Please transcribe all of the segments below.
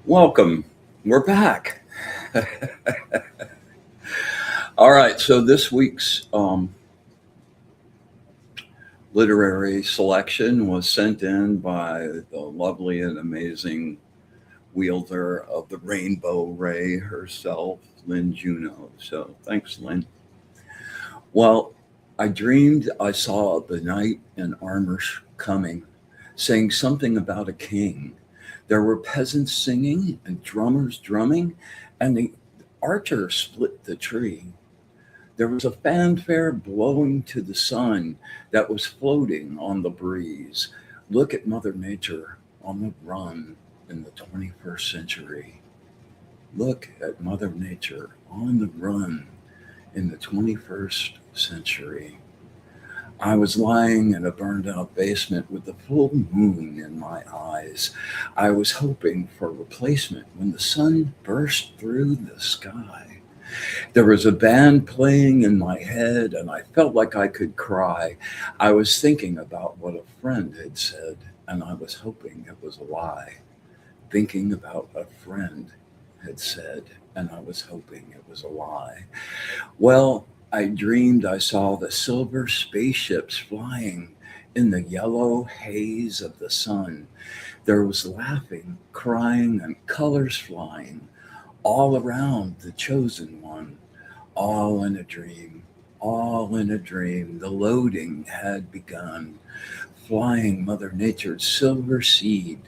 Welcome. We're back. All right. So this week's literary selection was sent in by the lovely and amazing wielder of the rainbow ray herself, Lynn Juno. So thanks, Lynn. Well, I dreamed I saw the knight in armor coming, saying something about a king. There were peasants singing and drummers drumming, and the archer split the tree. There was a fanfare blowing to the sun that was floating on the breeze. Look at Mother Nature on the run in the 21st century. Look at Mother Nature on the run in the 21st century. I was lying in a burned out basement with the full moon in my eyes. I was hoping for replacement when the sun burst through the sky. There was a band playing in my head and I felt like I could cry. I was thinking about what a friend had said and I was hoping it was a lie. Thinking about what a friend had said and I was hoping it was a lie. Well, I dreamed I saw the silver spaceships flying in the yellow haze of the sun. There was laughing, crying, and colors flying all around the chosen one, all in a dream, all in a dream. The loading had begun, flying Mother Nature's silver seed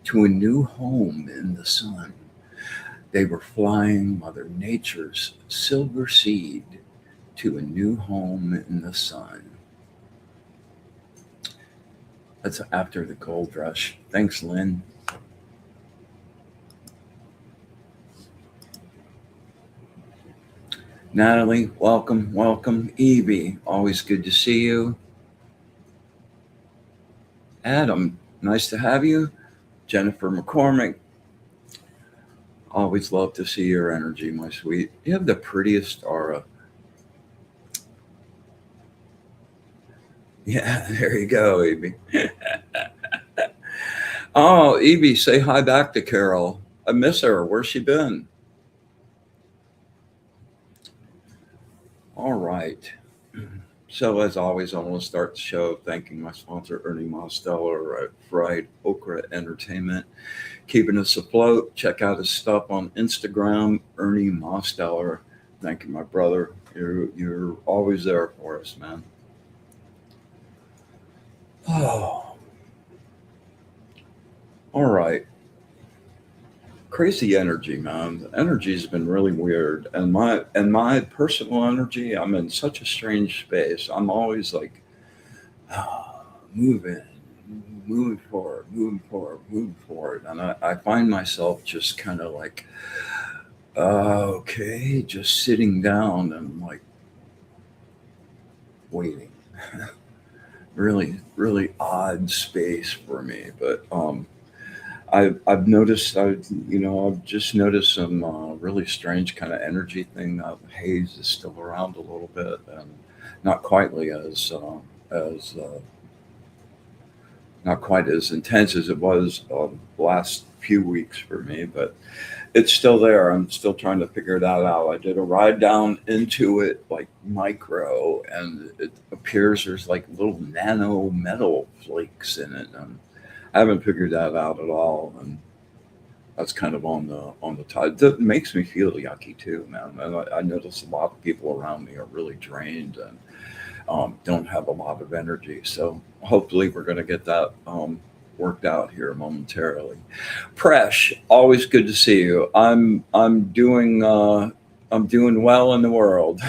to a new home in the sun. They were flying Mother Nature's silver seed to a new home in the sun. That's after the gold rush. Thanks, Lynn. Natalie, welcome, welcome. Evie, always good to see you. Adam, nice to have you. Jennifer McCormick, always love to see your energy, my sweet. You have the prettiest aura. Yeah, there you go, Evie. Oh, Evie, say hi back to Carol. I miss her. Where's she been? All right. So as always, I want to start the show thanking my sponsor, Ernie Mosteller at Fried Okra Entertainment, keeping us afloat. Check out his stuff on Instagram, Ernie Mosteller. Thank you, my brother. You're always there for us, man. Oh, all right. Crazy energy, man. The energy's been really weird, and my personal energy, I'm in such a strange space. I'm always like moving, moving forward, moving forward, moving forward, and I find myself just kind of like, okay, just sitting down and like waiting. Really, really odd space for me, but I've noticed I've just noticed some really strange kind of energy thing. Haze is still around a little bit, and not quite as not quite as intense as it was the last few weeks for me, but it's still there. I'm still trying to figure that out. I did a ride down into it like micro, and it appears there's like little nano metal flakes in it, and I haven't figured that out at all. And that's kind of on the tide. That makes me feel yucky too, man. And I notice a lot of people around me are really drained, and don't have a lot of energy. So hopefully we're going to get that worked out here momentarily. Presh, always good to see you. I'm doing well in the world.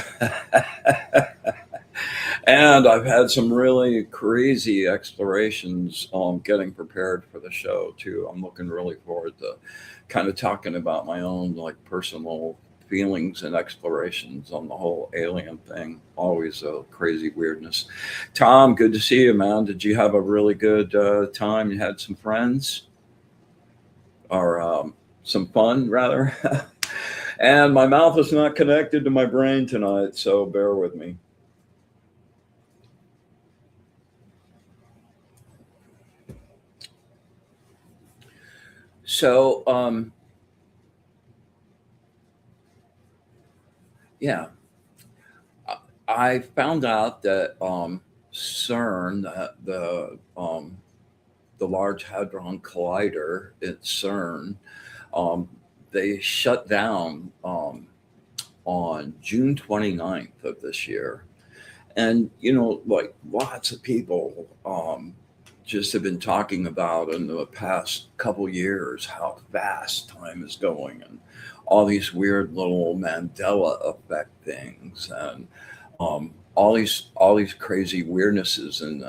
And I've had some really crazy explorations getting prepared for the show too. I'm looking really forward to kind of talking about my own like personal feelings and explorations on the whole alien thing. Always a crazy weirdness. Tom, good to see you, man. Did you have a really good time? You had some friends or some fun, rather? And my mouth is not connected to my brain tonight, so bear with me. So, yeah, I found out that CERN, the Large Hadron Collider at CERN, um, they shut down on June 29th of this year. And, like lots of people just have been talking about in the past couple years how fast time is going and all these weird little Mandela effect things and all these crazy weirdnesses in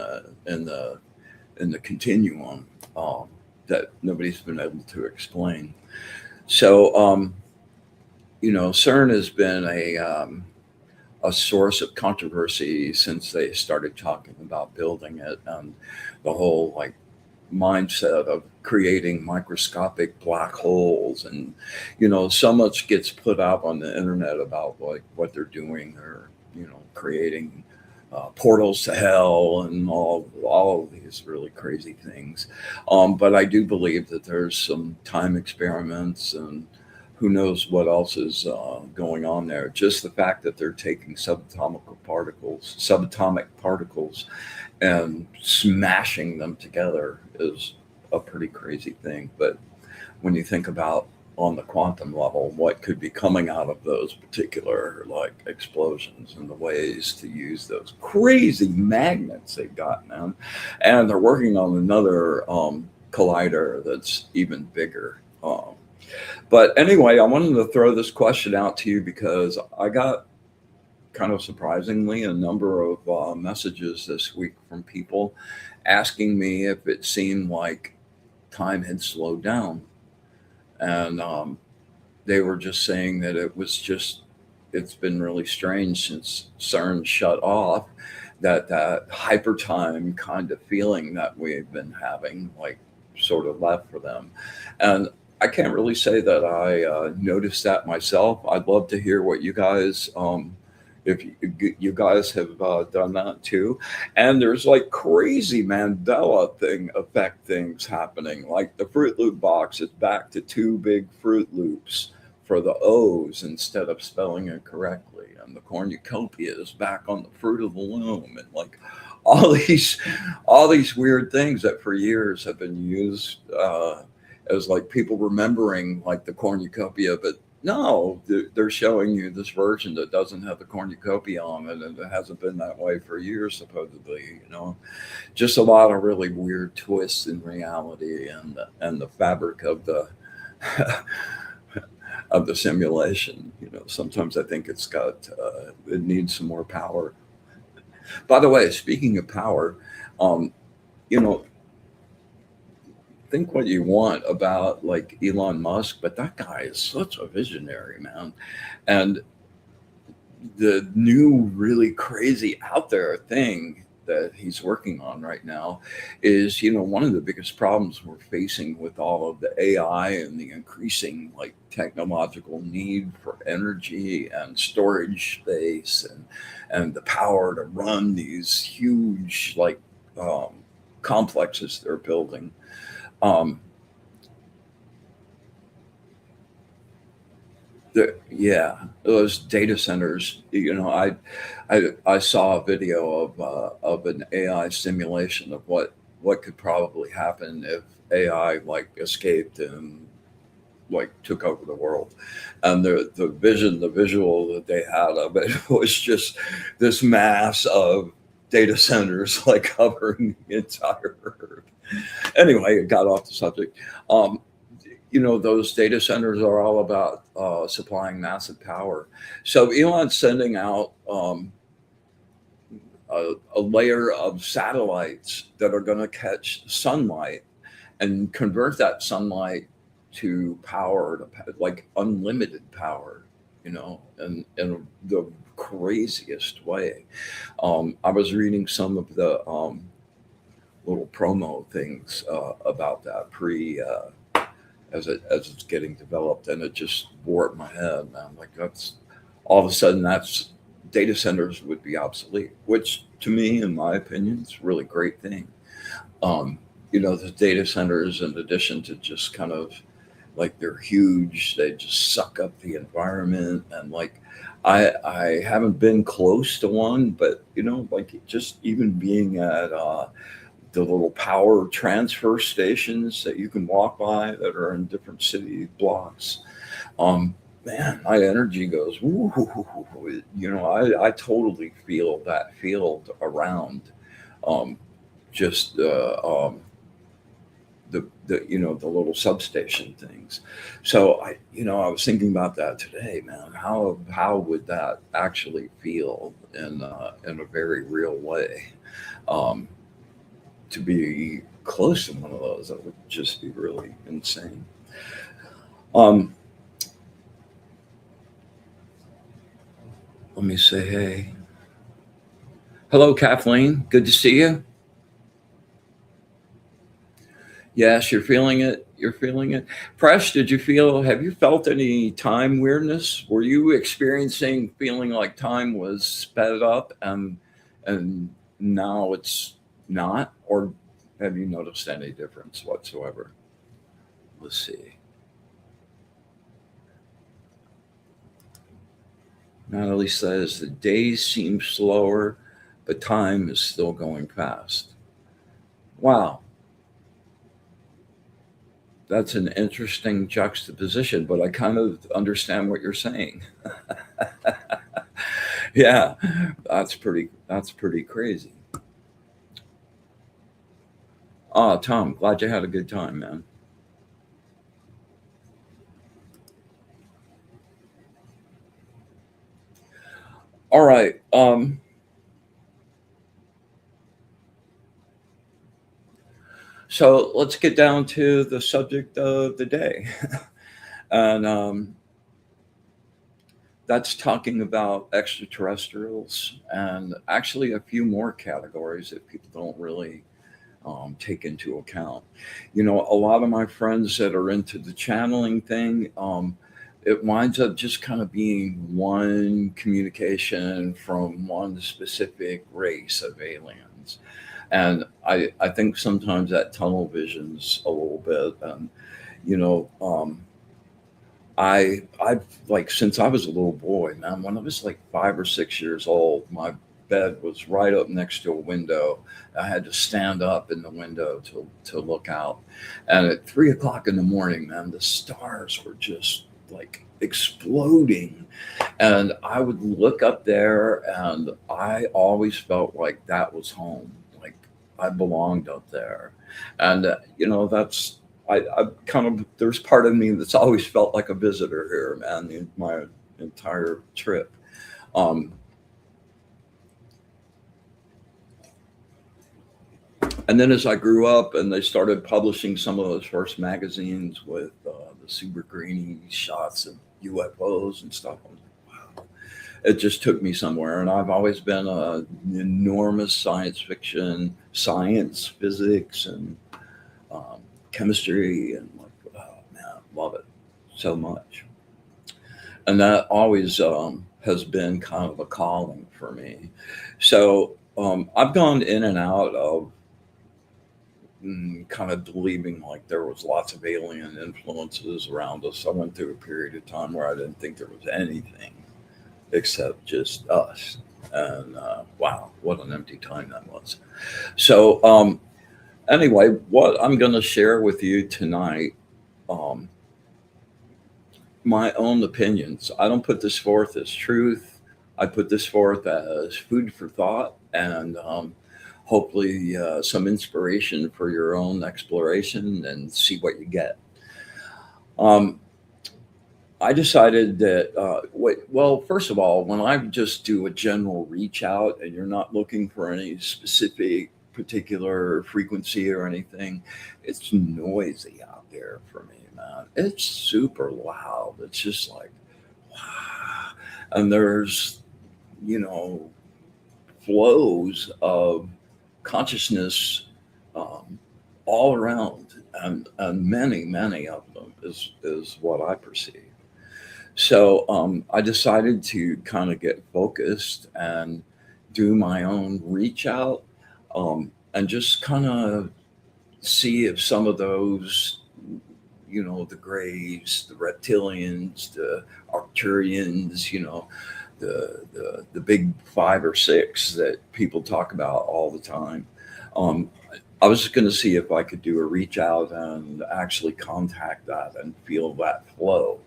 the continuum that nobody's been able to explain. So CERN has been a source of controversy since they started talking about building it and the whole like mindset of creating microscopic black holes and so much gets put out on the internet about like what they're doing. They're creating portals to hell and all of these really crazy things. But I do believe that there's some time experiments and who knows what else is going on there. Just the fact that they're taking subatomic particles, and smashing them together is a pretty crazy thing. But when you think about on the quantum level, what could be coming out of those particular like explosions and the ways to use those crazy magnets they've got now, and they're working on another collider that's even bigger. But anyway, I wanted to throw this question out to you because I got kind of surprisingly a number of messages this week from people asking me if it seemed like time had slowed down. And they were just saying that it's been really strange since CERN shut off, that hyper time kind of feeling that we've been having, like, sort of left for them. And I can't really say that I noticed that myself. I'd love to hear what you guys, if you guys have done that too. And there's like crazy Mandela thing effect things happening. Like the Fruit Loop box is back to two big Fruit Loops for the O's instead of spelling it correctly. And the cornucopia is back on the Fruit of the Loom. And like all these all these weird things that for years have been used as like people remembering like the cornucopia, but no, they're showing you this version that doesn't have the cornucopia on it, and it hasn't been that way for years, supposedly. Just a lot of really weird twists in reality and the fabric of the of the simulation. Sometimes I think it needs some more power. By the way, speaking of power, you know, think what you want about like Elon Musk, but that guy is such a visionary, man. And the new really crazy out there thing that he's working on right now is, one of the biggest problems we're facing with all of the AI and the increasing like technological need for energy and storage space and the power to run these huge like um, complexes they're building. Um, yeah, those data centers. I saw a video of an AI simulation of what could probably happen if AI like escaped and like took over the world. And the visual that they had of it was just this mass of data centers like covering the entire earth. Anyway, it got off the subject. Um, those data centers are all about supplying massive power. So Elon's sending out a layer of satellites that are going to catch sunlight and convert that sunlight to power, like unlimited power, in the craziest way. I was reading some of the little promo things about that as it's getting developed, and it just warped my head. Man, like that's all of a sudden that's data centers would be obsolete, which to me, in my opinion, is a really great thing. Um, the data centers, in addition to just kind of like they're huge, they just suck up the environment. And like, I haven't been close to one, but like just even being at the little power transfer stations that you can walk by that are in different city blocks. Man, my energy goes, "Ooh." I totally feel that field around um, just the little substation things. So I was thinking about that today, man. How would that actually feel in a very real way? Um, to be close to one of those, that would just be really insane. Um, Let me say hey. Hello, Kathleen. Good to see you. Yes, you're feeling it. You're feeling it. Presh, have you felt any time weirdness? Were you experiencing feeling like time was sped up and now it's not? Or have you noticed any difference whatsoever? Let's see. Natalie says the days seem slower, but time is still going fast. Wow, that's an interesting juxtaposition, but I kind of understand what you're saying. Yeah, that's pretty crazy. Oh, Tom, glad you had a good time, man. All right. So let's get down to the subject of the day. And that's talking about extraterrestrials and actually a few more categories that people don't really take into account. A lot of my friends that are into the channeling thing, it winds up just kind of being one communication from one specific race of aliens. And I think sometimes that tunnel vision's a little bit. And, you know, um, I've like since I was a little boy, man, when I was like 5 or 6 years old, my bed was right up next to a window. I had to stand up in the window to look out. And at 3 o'clock in the morning, man, the stars were just like exploding. And I would look up there and I always felt like that was home. Like I belonged up there. And, that's I kind of there's part of me that's always felt like a visitor here, man, my entire trip. Um, and then as I grew up and they started publishing some of those first magazines with the super grainy shots of UFOs and stuff, I was like, wow, it just took me somewhere. And I've always been an enormous science fiction, science, physics, and um, chemistry, and like, oh man, love it so much. And that always has been kind of a calling for me. So I've gone in and out of kind of believing like there was lots of alien influences around us. I went through a period of time where I didn't think there was anything except just us. And wow, what an empty time that was. So anyway, what I'm going to share with you tonight, um, my own opinions. I don't put this forth as truth. I put this forth as food for thought and hopefully some inspiration for your own exploration and see what you get. Um, I decided that, well, first of all, when I just do a general reach out and you're not looking for any specific particular frequency or anything, it's noisy out there for me, man. It's super loud. It's just like, wow. And there's, you know, flows of consciousness um, all around, and many of them is what I perceive. So I decided to kind of get focused and do my own reach out, and just kind of see if some of those, the grays, the reptilians, the Arcturians, the big five or six that people talk about all the time. Um, I was just going to see if I could do a reach out and actually contact that and feel that flow,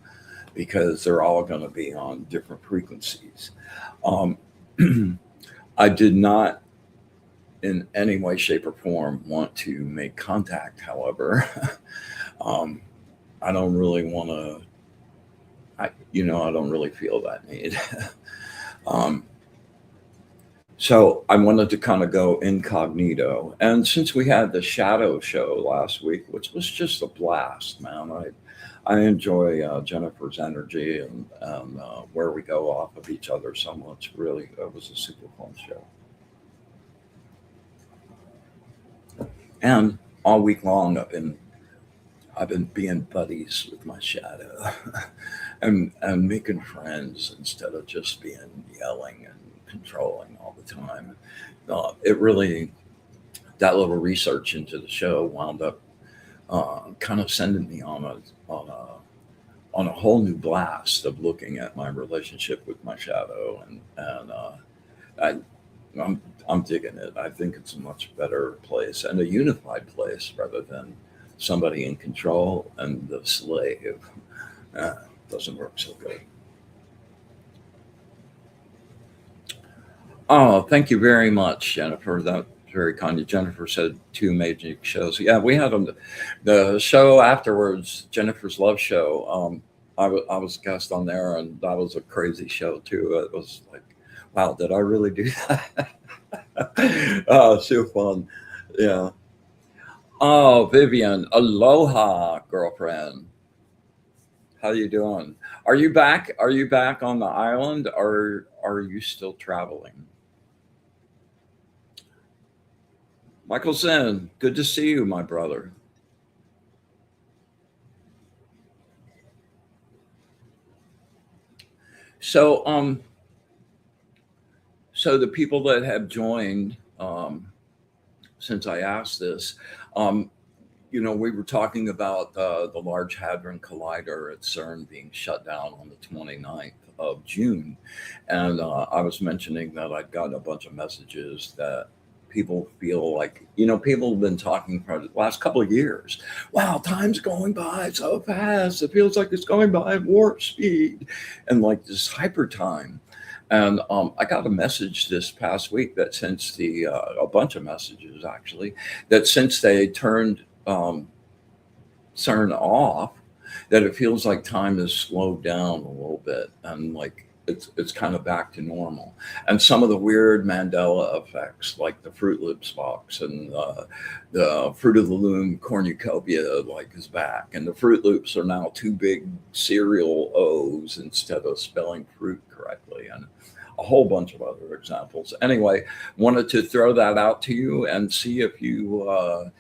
because they're all going to be on different frequencies. Um, I did not, in any way, shape, or form, want to make contact. However, um, I don't really want to. I don't really feel that need. um, so I wanted to kind of go incognito. And since we had the shadow show last week, which was just a blast, man, I enjoy Jennifer's energy and where we go off of each other so much. Really, it was a super fun show. And all week long, I've been being buddies with my shadow, and making friends instead of just being yelling and controlling all the time. It really, that little research into the show wound up kind of sending me on a whole new blast of looking at my relationship with my shadow, and I, I'm digging it. I think it's a much better place and a unified place rather than somebody in control and the slave. Uh, doesn't work so good. Oh, thank you very much, Jennifer. That's very kind of Jennifer said two major shows. Yeah, we had them. The show afterwards, Jennifer's Love Show. I was a guest on there, and that was a crazy show too. It was like, wow, did I really do that? Oh, so fun. Yeah. Oh, Vivian, aloha, girlfriend. How you doing? Are you back? Are you back on the island, or are you still traveling? Michael Zen, good to see you, my brother. So, so the people that have joined, since I asked this, um, we were talking about the Large Hadron Collider at CERN being shut down on the 29th of June. And I was mentioning that I'd gotten a bunch of messages that people feel like, people have been talking for the last couple of years. Wow, time's going by so fast. It feels like it's going by at warp speed and like this hyper time. And I got a message this past week that since a bunch of messages actually, that since they turned CERN off, that it feels like time has slowed down a little bit, and like it's kind of back to normal. And some of the weird Mandela effects, like the Fruit Loops box and the Fruit of the Loom cornucopia, like is back, and the Fruit Loops are now two big serial O's instead of spelling fruit correctly, and a whole bunch of other examples. Anyway, wanted to throw that out to you and see if you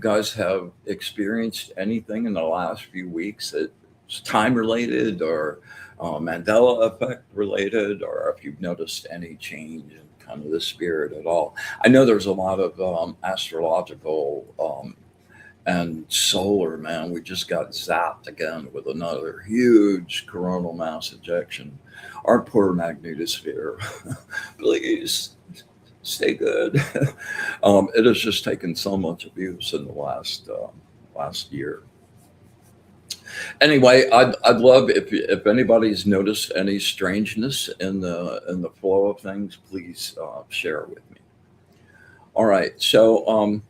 guys have experienced anything in the last few weeks that's time related or Mandela effect related, or if you've noticed any change in kind of the spirit at all. I know there's a lot of astrological and solar, man. We just got zapped again with another huge coronal mass ejection. Our poor magnetosphere. Please stay good. It has just taken so much abuse in the last year. Anyway, I'd love if anybody's noticed any strangeness in the flow of things, please share it with me. All right, so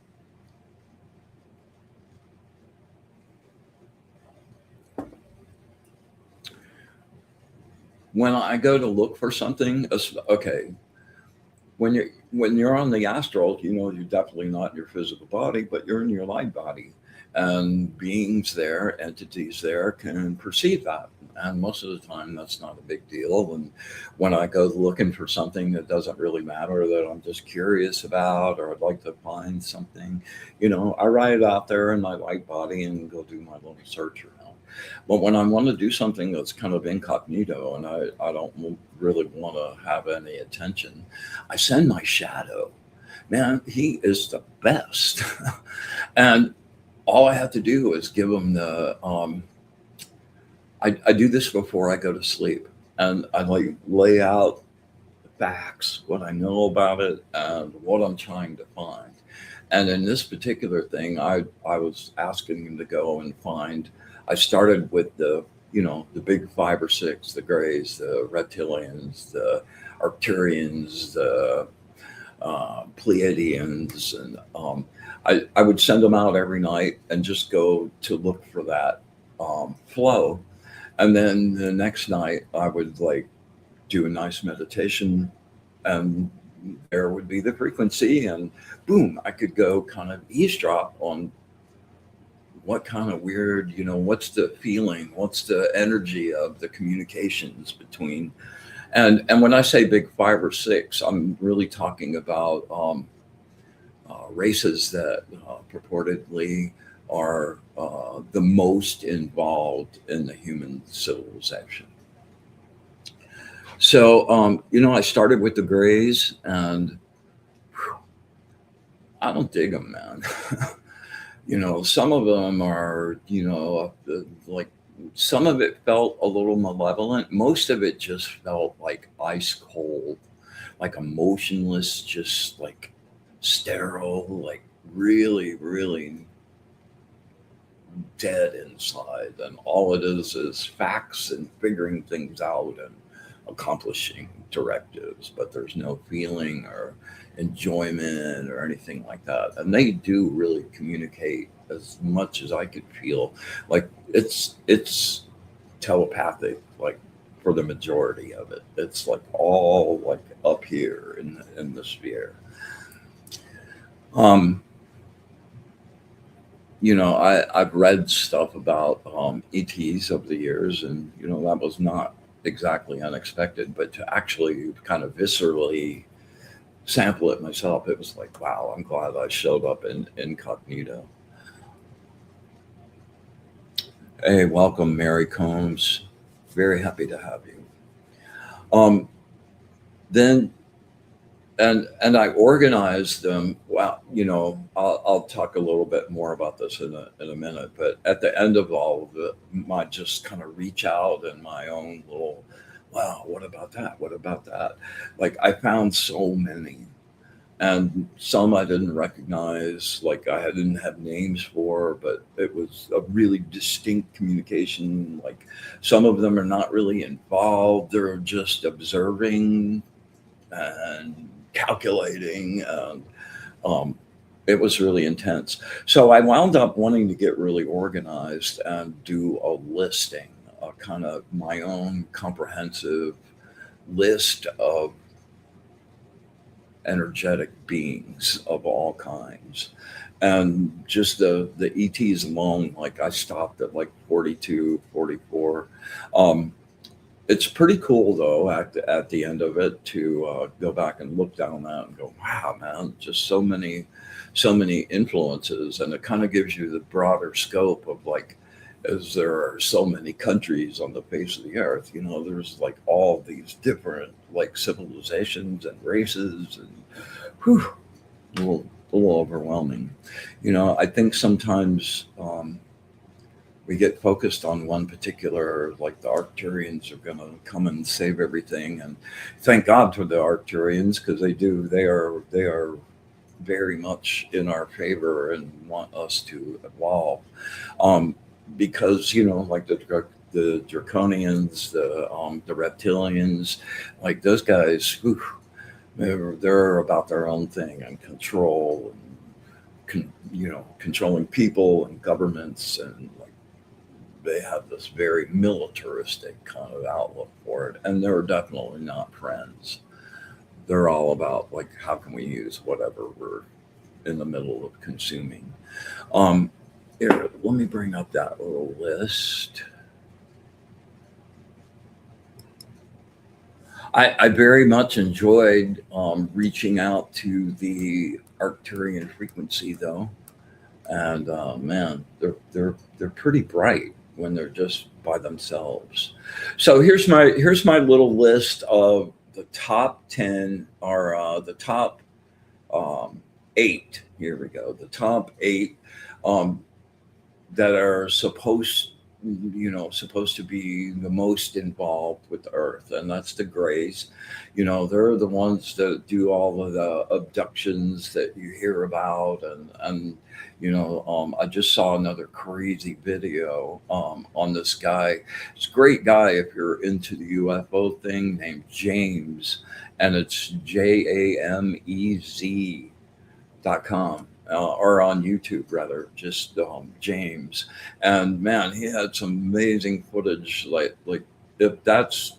when I go to look for something, okay, when you're on the astral, you know, you're definitely not in your physical body, but you're in your light body, and beings there, entities there, can perceive that. And most of the time, that's not a big deal. And when I go looking for something that doesn't really matter, that I'm just curious about, or I'd like to find something, you know, I write it out there in my light body and go do my little search around. But when I want to do something that's kind of incognito, and I don't really want to have any attention, I send my shadow. Man, he is the best. And all I have to do is give him the, I do this before I go to sleep. And I like lay out the facts, what I know about it, and what I'm trying to find. And in this particular thing, I was asking him to go and find, I started with the, you know, the big five or six, the grays, the reptilians, the Arcturians, the Pleiadians, and I would send them out every night and just go to look for that flow. And then the next night, I would like do a nice meditation, and there would be the frequency, and boom, I could go kind of eavesdrop on what kind of weird, you know, what's the feeling, what's the energy of the communications between. And when I say big five or six, I'm really talking about races that purportedly are the most involved in the human civilization. So, you know, I started with the grays, and whew, I don't dig them, man. You know, some of them are, you know, like some of it felt a little malevolent. Most of it just felt like ice cold, like emotionless, just like sterile, like really, really dead inside. And all it is facts and figuring things out and accomplishing directives, but there's no feeling or enjoyment or anything like that. And they do really communicate as much as I could feel. Like it's telepathic, like for the majority of it. It's like all like up here in the sphere. Um, you know, I've read stuff about ETs over the years, and you know that was not exactly unexpected. But to actually kind of viscerally sample it myself, it was like, wow, I'm glad I showed up in incognito. Hey, welcome, Mary Combs. Very happy to have you. Um, then and I organized them. Well, you know, I'll talk a little bit more about this in a minute. But at the end of all of it, my just kind of reach out and my own little, wow, what about that? What about that? Like I found so many, and some I didn't recognize. Like I didn't have names for, but it was a really distinct communication. Like some of them are not really involved; they're just observing and calculating. And um, it was really intense. So I wound up wanting to get really organized and do a listing, a kind of my own comprehensive list of energetic beings of all kinds. And just the ETs alone, like I stopped at like 42, 44. Um, it's pretty cool though at the end of it to go back and look down that and go, wow, man, just so many influences, and it kind of gives you the broader scope of like, as there are so many countries on the face of the earth, you know, there's like all these different like civilizations and races, and whew, a little overwhelming. You know, I think sometimes. We get focused on one particular, like the Arcturians are going to come and save everything, and thank God for the Arcturians because they are very much in our favor and want us to evolve. Um, because like the draconians, the reptilians, like those guys, whew, they're about their own thing and control and controlling people and governments, and like they have this very militaristic kind of outlook for it, and they're definitely not friends. They're all about like how can we use whatever we're in the middle of consuming. Um, Here, let me bring up that little list. I very much enjoyed reaching out to the Arcturian frequency, though, and man, they're pretty bright when they're just by themselves. So here's my little list of the top 10, or the top eight. Here we go. The top eight um, that are supposed to be the most involved with the earth, and that's the grays. They're the ones that do all of the abductions that you hear about, and I just saw another crazy video on this guy. It's a great guy if you're into the UFO thing, named James, and it's JAMEZ.com, or on YouTube rather, just James. And man, he had some amazing footage. Like if that's,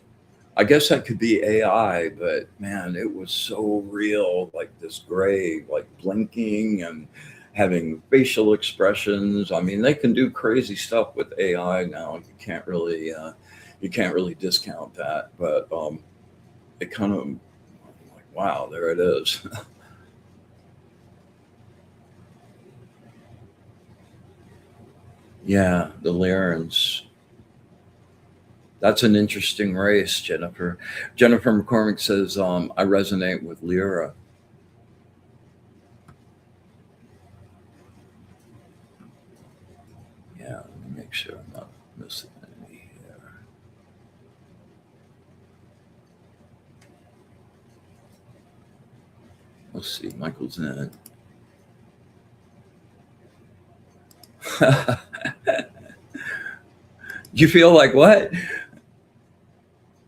I guess that could be AI, but man, it was so real. Like this gray, like blinking and having facial expressions. I mean, they can do crazy stuff with AI now. You can't really discount that. But it kind of like, wow, there it is. Yeah, the Lyrans. That's an interesting race, Jennifer. Jennifer McCormick says, I resonate with Lyra. Yeah, let me make sure I'm not missing any here. Let's see, Michael's in. You feel like what?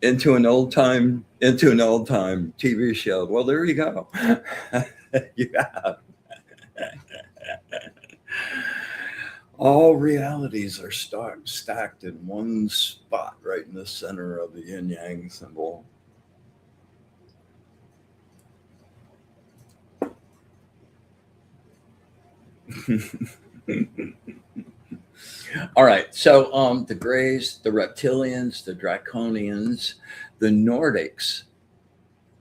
Into an old time TV show. Well, there you go. Yeah. All realities are stacked in one spot, right in the center of the yin yang symbol. All right. So the Greys, the Reptilians, the Draconians, the Nordics.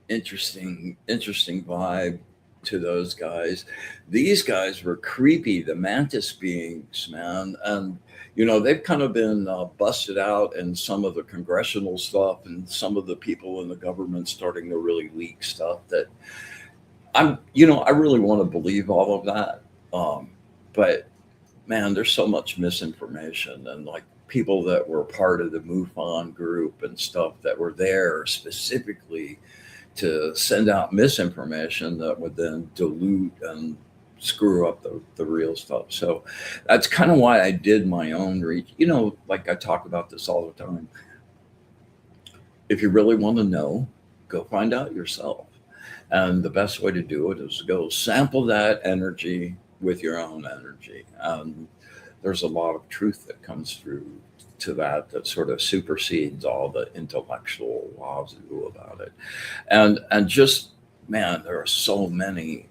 Interesting vibe to those guys. These guys were creepy, the mantis beings, man. And they've kind of been busted out in some of the congressional stuff, and some of the people in the government starting to really leak stuff that I really want to believe all of that. But man, there's so much misinformation, and like people that were part of the MUFON group and stuff that were there specifically to send out misinformation that would then dilute and screw up the real stuff. So that's kind of why I did my own reach. Like I talk about this all the time. If you really want to know, go find out yourself. And the best way to do it is to go sample that energy with your own energy. There's a lot of truth that comes through to that sort of supersedes all the intellectual wazoo about it. And just, man, there are so many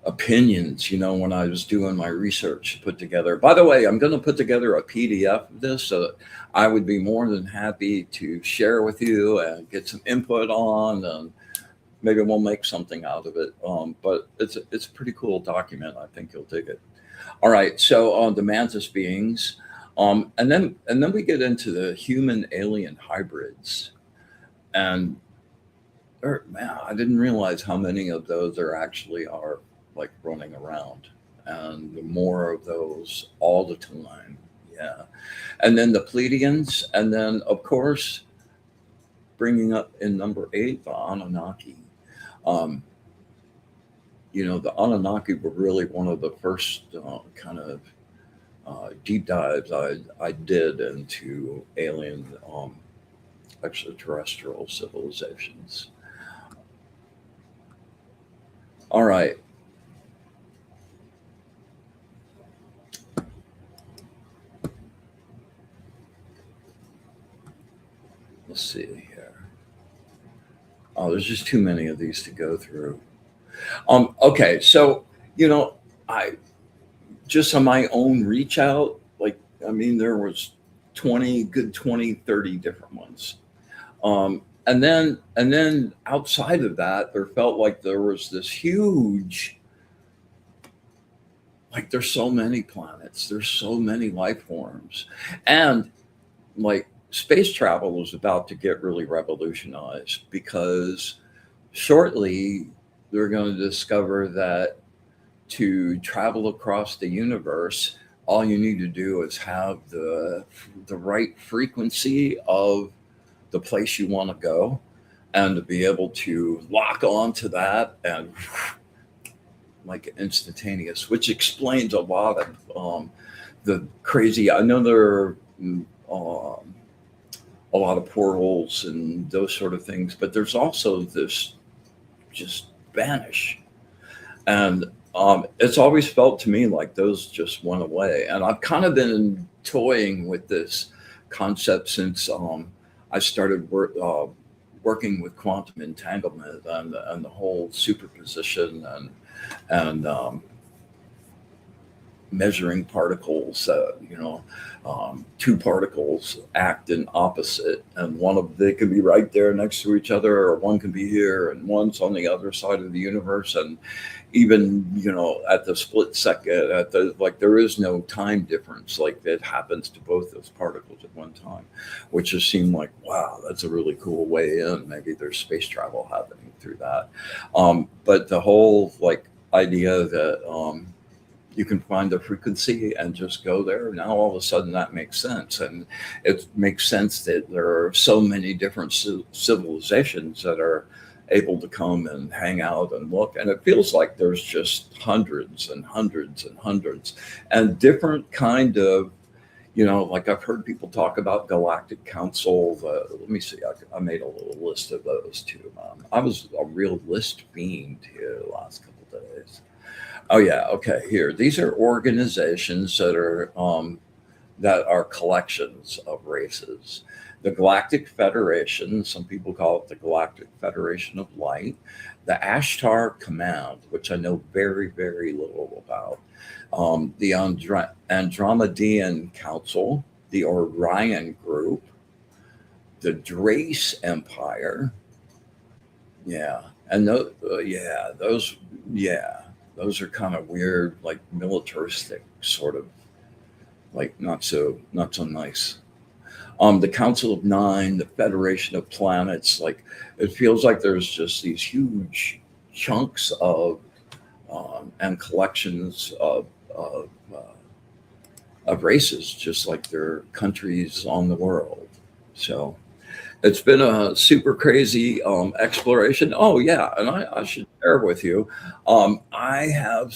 opinions, when I was doing my research put together. By the way, I'm going to put together a PDF of this, so that I would be more than happy to share with you and get some input on, and maybe we'll make something out of it. But it's a pretty cool document. I think you'll dig it. All right, so the mantis beings, and then we get into the human alien hybrids, and man, I didn't realize how many of those there actually are like running around, and more of those all the time. Yeah, and then the Pleiadians, and then of course bringing up in number 8 the Anunnaki. Um, the Anunnaki were really one of the first kind of deep dives I did into alien extraterrestrial civilizations. All right, let's see here. Oh, there's just too many of these to go through. Okay, so you know, I just on my own reach out, like I mean, there was 30 different ones. And then outside of that, there felt like there was this huge, like there's so many planets, there's so many life forms, and like space travel is about to get really revolutionized because shortly they're going to discover that to travel across the universe, all you need to do is have the right frequency of the place you want to go, and to be able to lock on to that and like instantaneous, which explains a lot of the crazy. I know there are um, a lot of portals and those sort of things, but there's also this just vanish. And it's always felt to me like those just went away. And I've kind of been toying with this concept since I started working with quantum entanglement and the whole superposition and measuring particles. Two particles act in opposite, and one of they can be right there next to each other, or one can be here and one's on the other side of the universe. And even at the split second, at the like, there is no time difference. Like it happens to both those particles at one time, which just seemed like, wow, that's a really cool way in. Maybe there's space travel happening through that. But the whole like idea that you can find a frequency and just go there. Now all of a sudden that makes sense, and it makes sense that there are so many different civilizations that are able to come and hang out and look. And it feels like there's just hundreds and hundreds and hundreds, and different kind of, like I've heard people talk about galactic council. Let me see, I made a little list of those too. I was a real list fiend here the last couple of days. Oh yeah, okay. Here, these are organizations that are collections of races. The Galactic Federation, some people call it the Galactic Federation of Light. The Ashtar Command, which I know very, very little about. The Andromedean Council, the Orion Group, the Drace Empire. Yeah, and those are kind of weird, like militaristic, sort of like not so nice. The Council of Nine, the Federation of Planets, like it feels like there's just these huge chunks and collections of races, just like there are countries on the world. So it's been a super crazy exploration. Oh yeah, and I should share with you. I have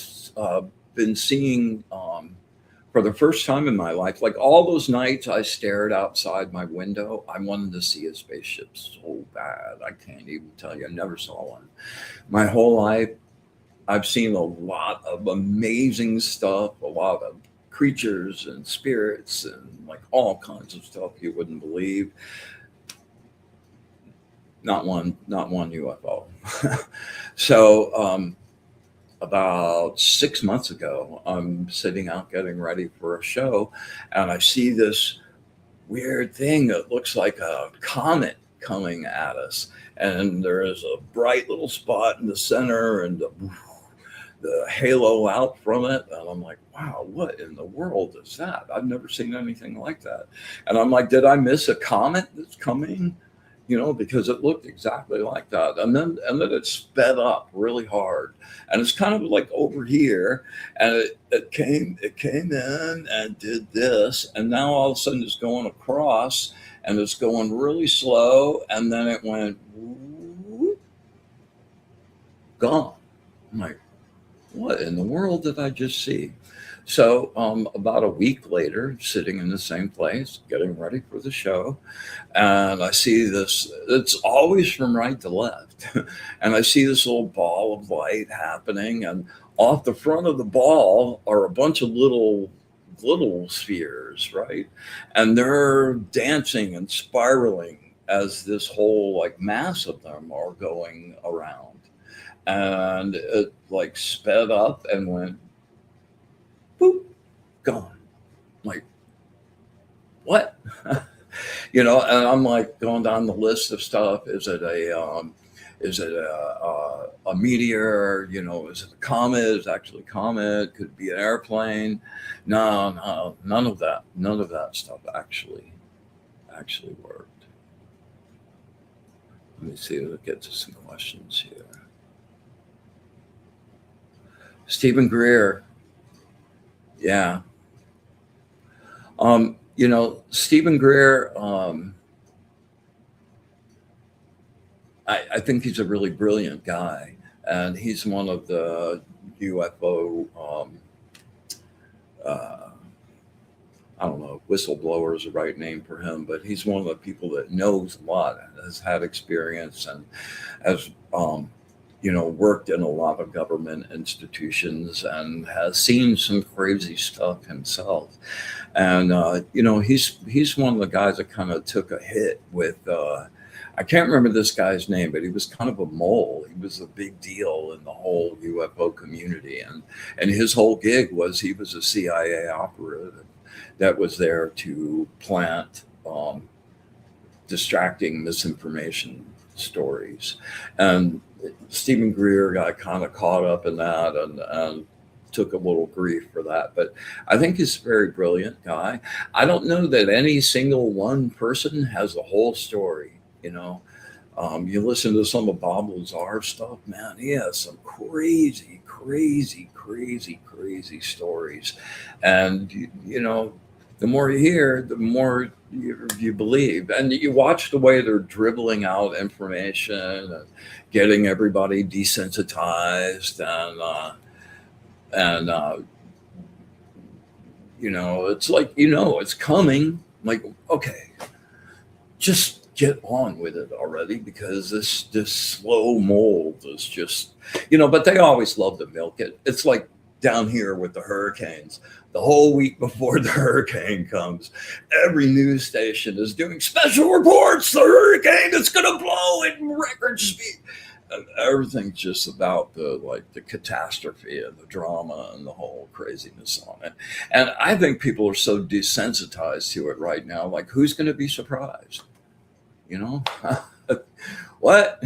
been seeing for the first time in my life, like all those nights I stared outside my window. I wanted to see a spaceship so bad. I can't even tell you. I never saw one. My whole life, I've seen a lot of amazing stuff, a lot of creatures and spirits and like all kinds of stuff you wouldn't believe. Not one UFO. So about 6 months ago, I'm sitting out getting ready for a show, and I see this weird thing that looks like a comet coming at us, and there is a bright little spot in the center, and the halo out from it, and I'm like, wow, what in the world is that? I've never seen anything like that. And I'm like, did I miss a comet that's coming? Because it looked exactly like that. And then it sped up really hard. And it's kind of like over here. And it came in and did this. And now all of a sudden it's going across, and it's going really slow. And then it went whoop, gone. I'm like, what in the world did I just see? So about a week later, sitting in the same place, getting ready for the show, and I see this. It's always from right to left, and I see this little ball of light happening, and off the front of the ball are a bunch of little spheres, right? And they're dancing and spiraling as this whole like mass of them are going around, and it like sped up and went boop, gone. Like, what? And I'm like going down the list of stuff. Is it a meteor? Is it a comet? Is it actually a comet? Could it be an airplane? No, no, none of that. None of that stuff actually worked. Let me see if we get to some questions here. Stephen Greer. Yeah. Stephen Greer, I think he's a really brilliant guy, and he's one of the UFO, uh, I don't know, whistleblower is the right name for him, but he's one of the people that knows a lot, has had experience, and has, worked in a lot of government institutions and has seen some crazy stuff himself. And he's one of the guys that kind of took a hit with. I can't remember this guy's name, but he was kind of a mole. He was a big deal in the whole UFO community, and his whole gig was he was a CIA operative that was there to plant distracting misinformation stories. And Stephen Greer got kind of caught up in that and took a little grief for that. But I think he's a very brilliant guy. I don't know that any single one person has the whole story. You listen to some of Bob Lazar's stuff, man, he has some crazy, crazy, crazy, crazy stories. And, the more you hear, the more you believe. And you watch the way they're dribbling out information and getting everybody desensitized and it's like, it's coming. Like, okay, just get on with it already, because this slow mold is just, but they always love to milk it. It's like down here with the hurricanes. The whole week before the hurricane comes, every news station is doing special reports. The hurricane is going to blow at record speed. And everything's just about the catastrophe and the drama and the whole craziness on it. And I think people are so desensitized to it right now. Like, who's going to be surprised? What?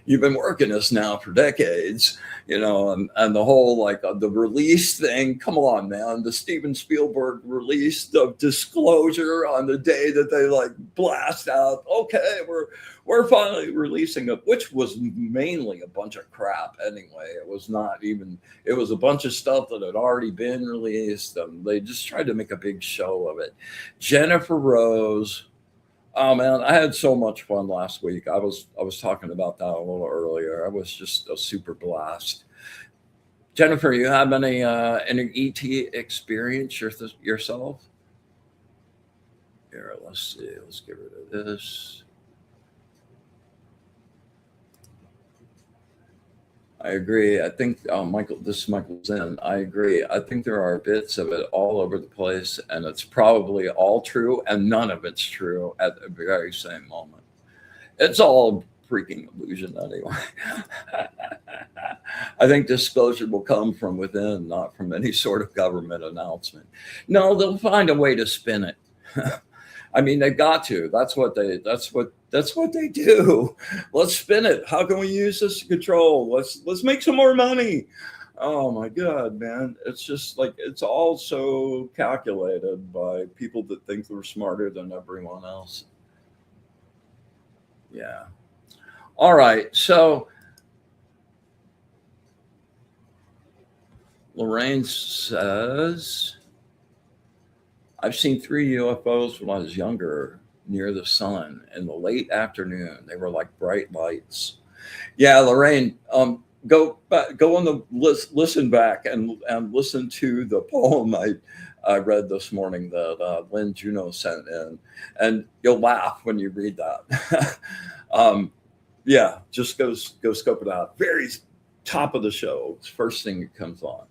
You've been working this now for decades, and the whole the release thing. Come on, man. The Steven Spielberg release of Disclosure on the day that they blast out. Okay, we're finally releasing it, which was mainly a bunch of crap anyway. It was not even. It was a bunch of stuff that had already been released. They just tried to make a big show of it. Jennifer Rose. Oh man, I had so much fun last week. I was talking about that a little earlier. I was just a super blast. Jennifer, you have any ET experience yourself? Here, let's see. Let's get rid of this. I agree. I think Michael. This is Michael Zen. I agree. I think there are bits of it all over the place, and it's probably all true, and none of it's true at the very same moment. It's all freaking illusion anyway. I think disclosure will come from within, not from any sort of government announcement. No, they'll find a way to spin it. I mean, they've got to. That's what they do. Let's spin it. How can we use this to control? Let's make some more money. Oh my God, man. It's just it's all so calculated by people that think they're smarter than everyone else. Yeah. All right. So Lorraine says, I've seen 3 UFOs when I was younger near the sun in the late afternoon. They were like bright lights. Yeah, Lorraine, go on the listen back and listen to the poem I read this morning that Lynn Juno sent in, and you'll laugh when you read that. um, yeah, just go scope it out. Very top of the show, it's first thing that comes on.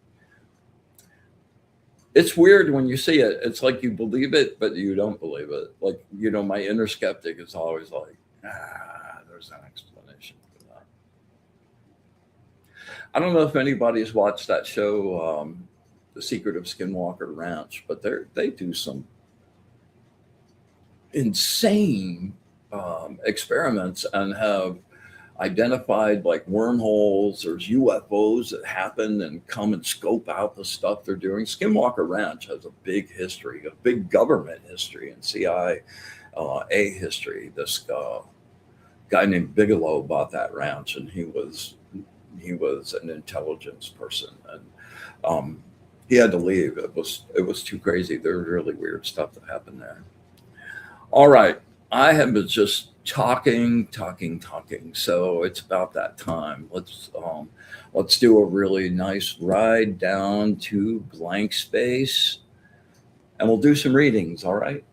It's weird when you see it. It's like you believe it, but you don't believe it. Like, my inner skeptic is always like, there's an explanation for that. I don't know if anybody's watched that show, The Secret of Skinwalker Ranch, but they do some insane experiments and have identified like wormholes. There's UFOs that happen and come and scope out the stuff they're doing. Skinwalker Ranch has a big history, a big government history, and CIA history. This guy named Bigelow bought that ranch, and he was an intelligence person, and he had to leave. It was too crazy. There was really weird stuff that happened there. All right, I have been just talking. So it's about that time. Let's do a really nice ride down to blank space, and we'll do some readings. All right.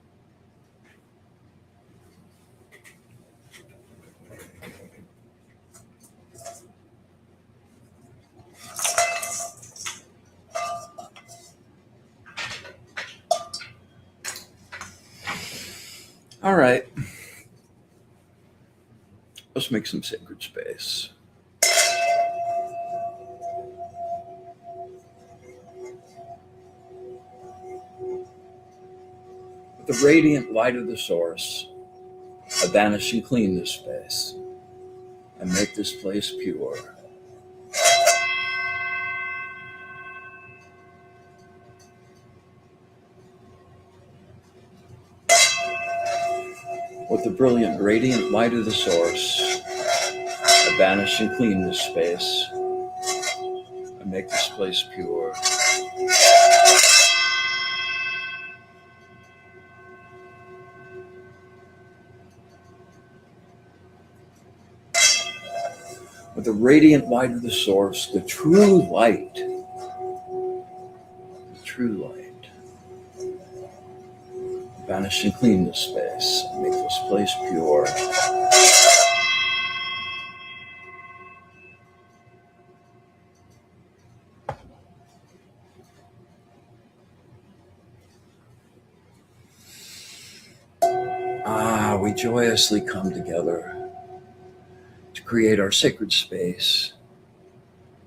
All right. Let's make some sacred space. With the radiant light of the source, I banish and clean this space and make this place pure. With the brilliant, radiant light of the source, I banish and clean this space and make this place pure. With the radiant light of the source, the true light, banish and clean this space and make this place pure. We joyously come together to create our sacred space,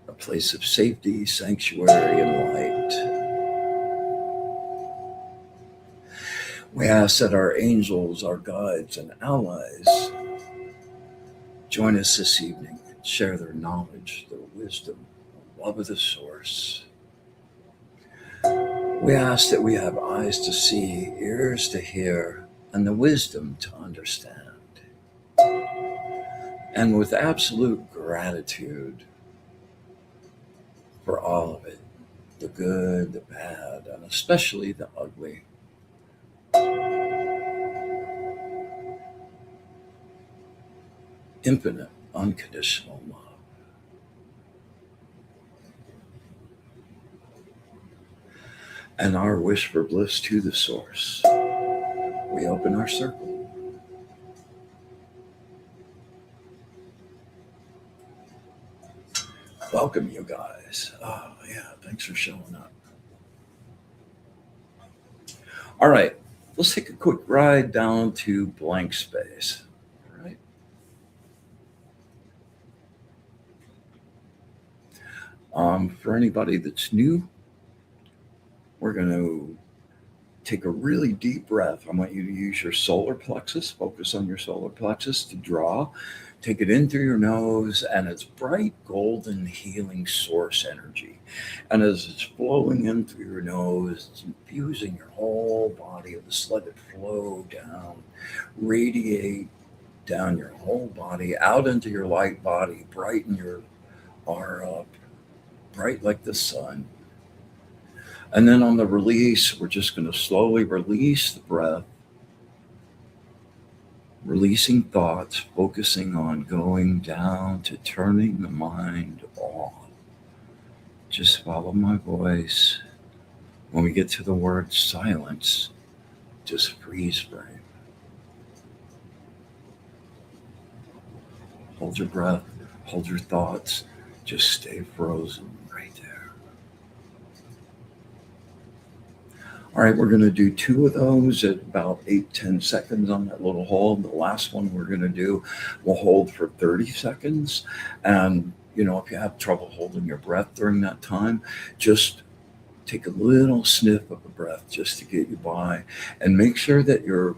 a place of safety, sanctuary, and light. We ask that our angels, our guides, and allies join us this evening and share their knowledge, their wisdom, the love of the source. We ask that we have eyes to see, ears to hear, and the wisdom to understand. And with absolute gratitude for all of it, the good, the bad, and especially the ugly. Infinite, unconditional love. And our wish for bliss to the source. We open our circle. Welcome, you guys. Oh, yeah, thanks for showing up. All right, let's take a quick ride down to blank space. All right. For anybody that's new, we're going to take a really deep breath. I want you to use your solar plexus, focus on your solar plexus to draw. Take it in through your nose, and it's bright, golden, healing source energy. And as it's flowing in through your nose, it's infusing your whole body. Just let it flow down, radiate down your whole body, out into your light body, brighten your aura up, bright like the sun. And then on the release, we're just going to slowly release the breath Releasing thoughts, focusing on going down to turning the mind off. Just follow my voice. When we get to the word silence, just freeze frame. Hold your breath, hold your thoughts, just stay frozen right there. All right, we're going to do 2 of those at about 8-10 seconds on that little hold. The last one we're going to do, we'll hold for 30 seconds. And, if you have trouble holding your breath during that time, just take a little sniff of the breath just to get you by, and make sure that your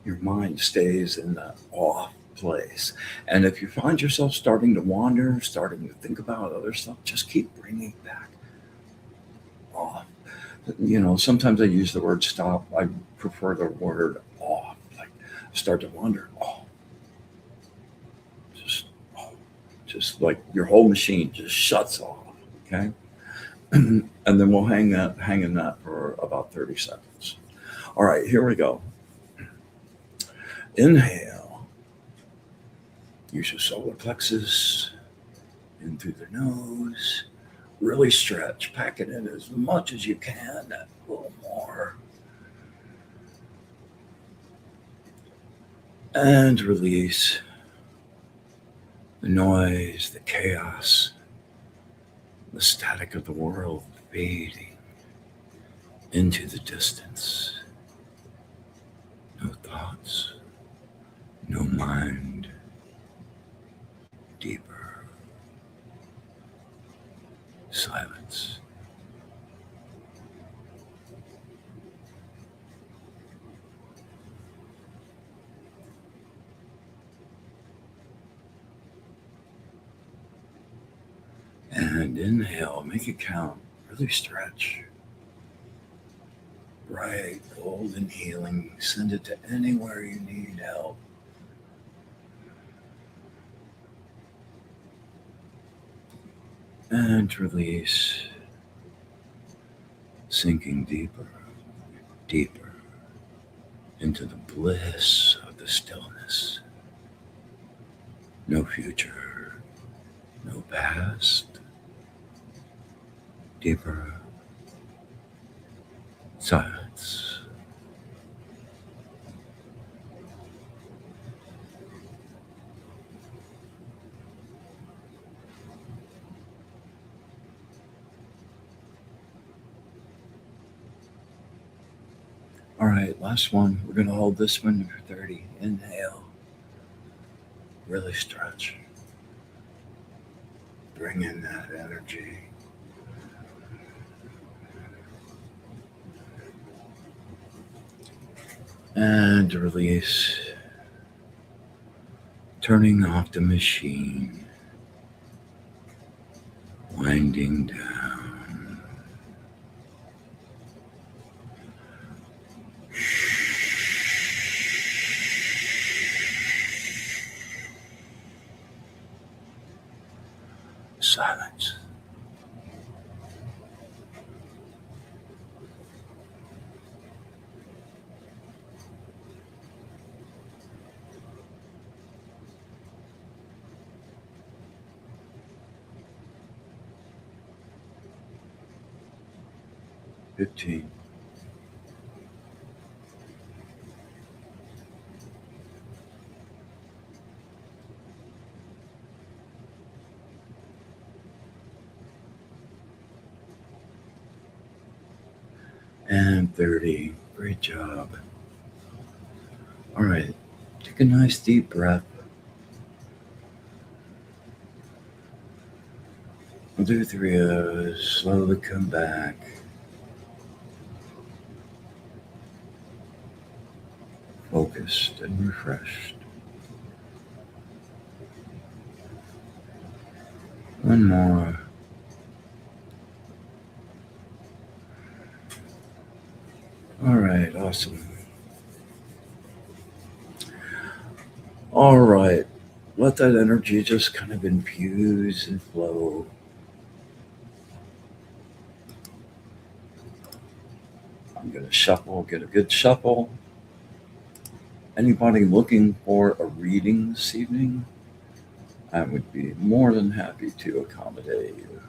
mind stays in that off place. And if you find yourself starting to wander, starting to think about other stuff, just keep bringing it back off. Sometimes I use the word stop. I prefer the word off. Like, start to wander, off. Just like your whole machine just shuts off. Okay. And then we'll hang in that for about 30 seconds. All right, here we go. Inhale. Use your solar plexus in through the nose. Really stretch. Pack it in as much as you can. A little more. And release the noise, the chaos, the static of the world fading into the distance. No thoughts, no mind, deeper silence. And inhale, make it count, really stretch. Bright, golden healing, send it to anywhere you need help. And release, sinking deeper, deeper into the bliss of the stillness. No future, no past, deeper silence. All right, last one. We're going to hold this one for 30. Inhale. Really stretch. Bring in that energy. And release. Turning off the machine. Winding down. Silence. $15. And 30. Great job. All right. Take a nice deep breath. We'll do 3 of those. Slowly come back. Focused and refreshed. One more. All right, awesome. All right, let that energy just kind of infuse and flow. I'm going to shuffle, get a good shuffle. Anybody looking for a reading this evening? I would be more than happy to accommodate you.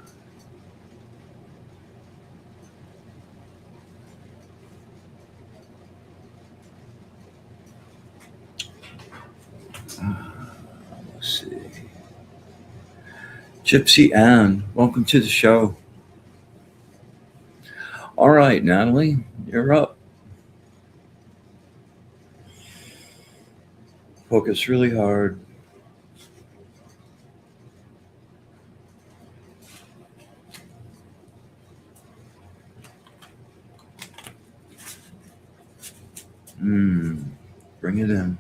Let's see. Gypsy Ann, welcome to the show. All right, Natalie, you're up. Focus really hard. Mm, bring it in.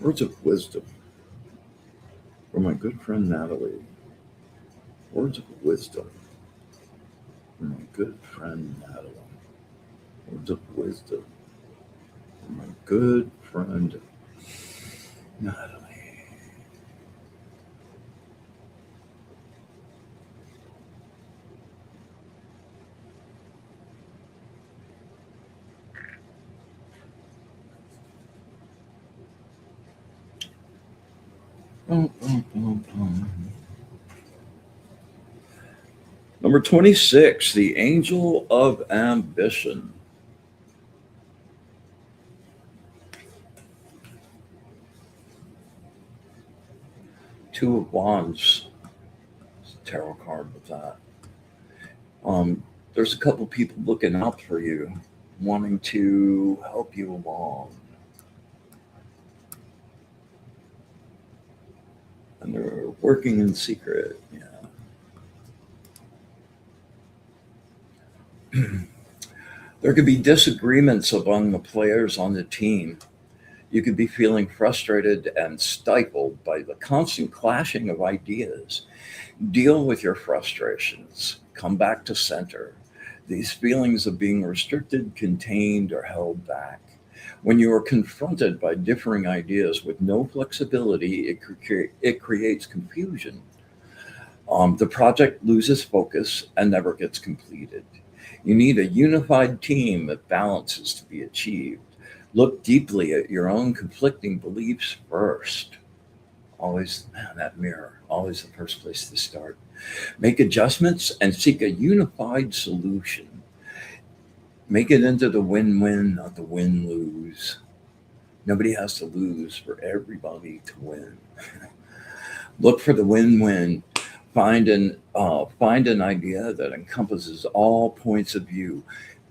Words of wisdom from my good friend Natalie. Words of wisdom from my good friend Natalie. Words of wisdom from my good friend Natalie. Bum, bum, bum, bum. Number 26, the angel of ambition. Two of wands. It's a tarot card with that. There's a couple people looking out for you, wanting to help you along. And they're working in secret. Yeah. There could be disagreements among the players on the team. You could be feeling frustrated and stifled by the constant clashing of ideas. Deal with your frustrations. Come back to center. These feelings of being restricted, contained, or held back. When you are confronted by differing ideas with no flexibility, it creates confusion. The project loses focus and never gets completed. You need a unified team of balances to be achieved. Look deeply at your own conflicting beliefs first. Always, man, that mirror, always the first place to start. Make adjustments and seek a unified solution. Make it into the win win, not the win lose. Nobody has to lose for everybody to win. Look for the win win. Find an idea that encompasses all points of view.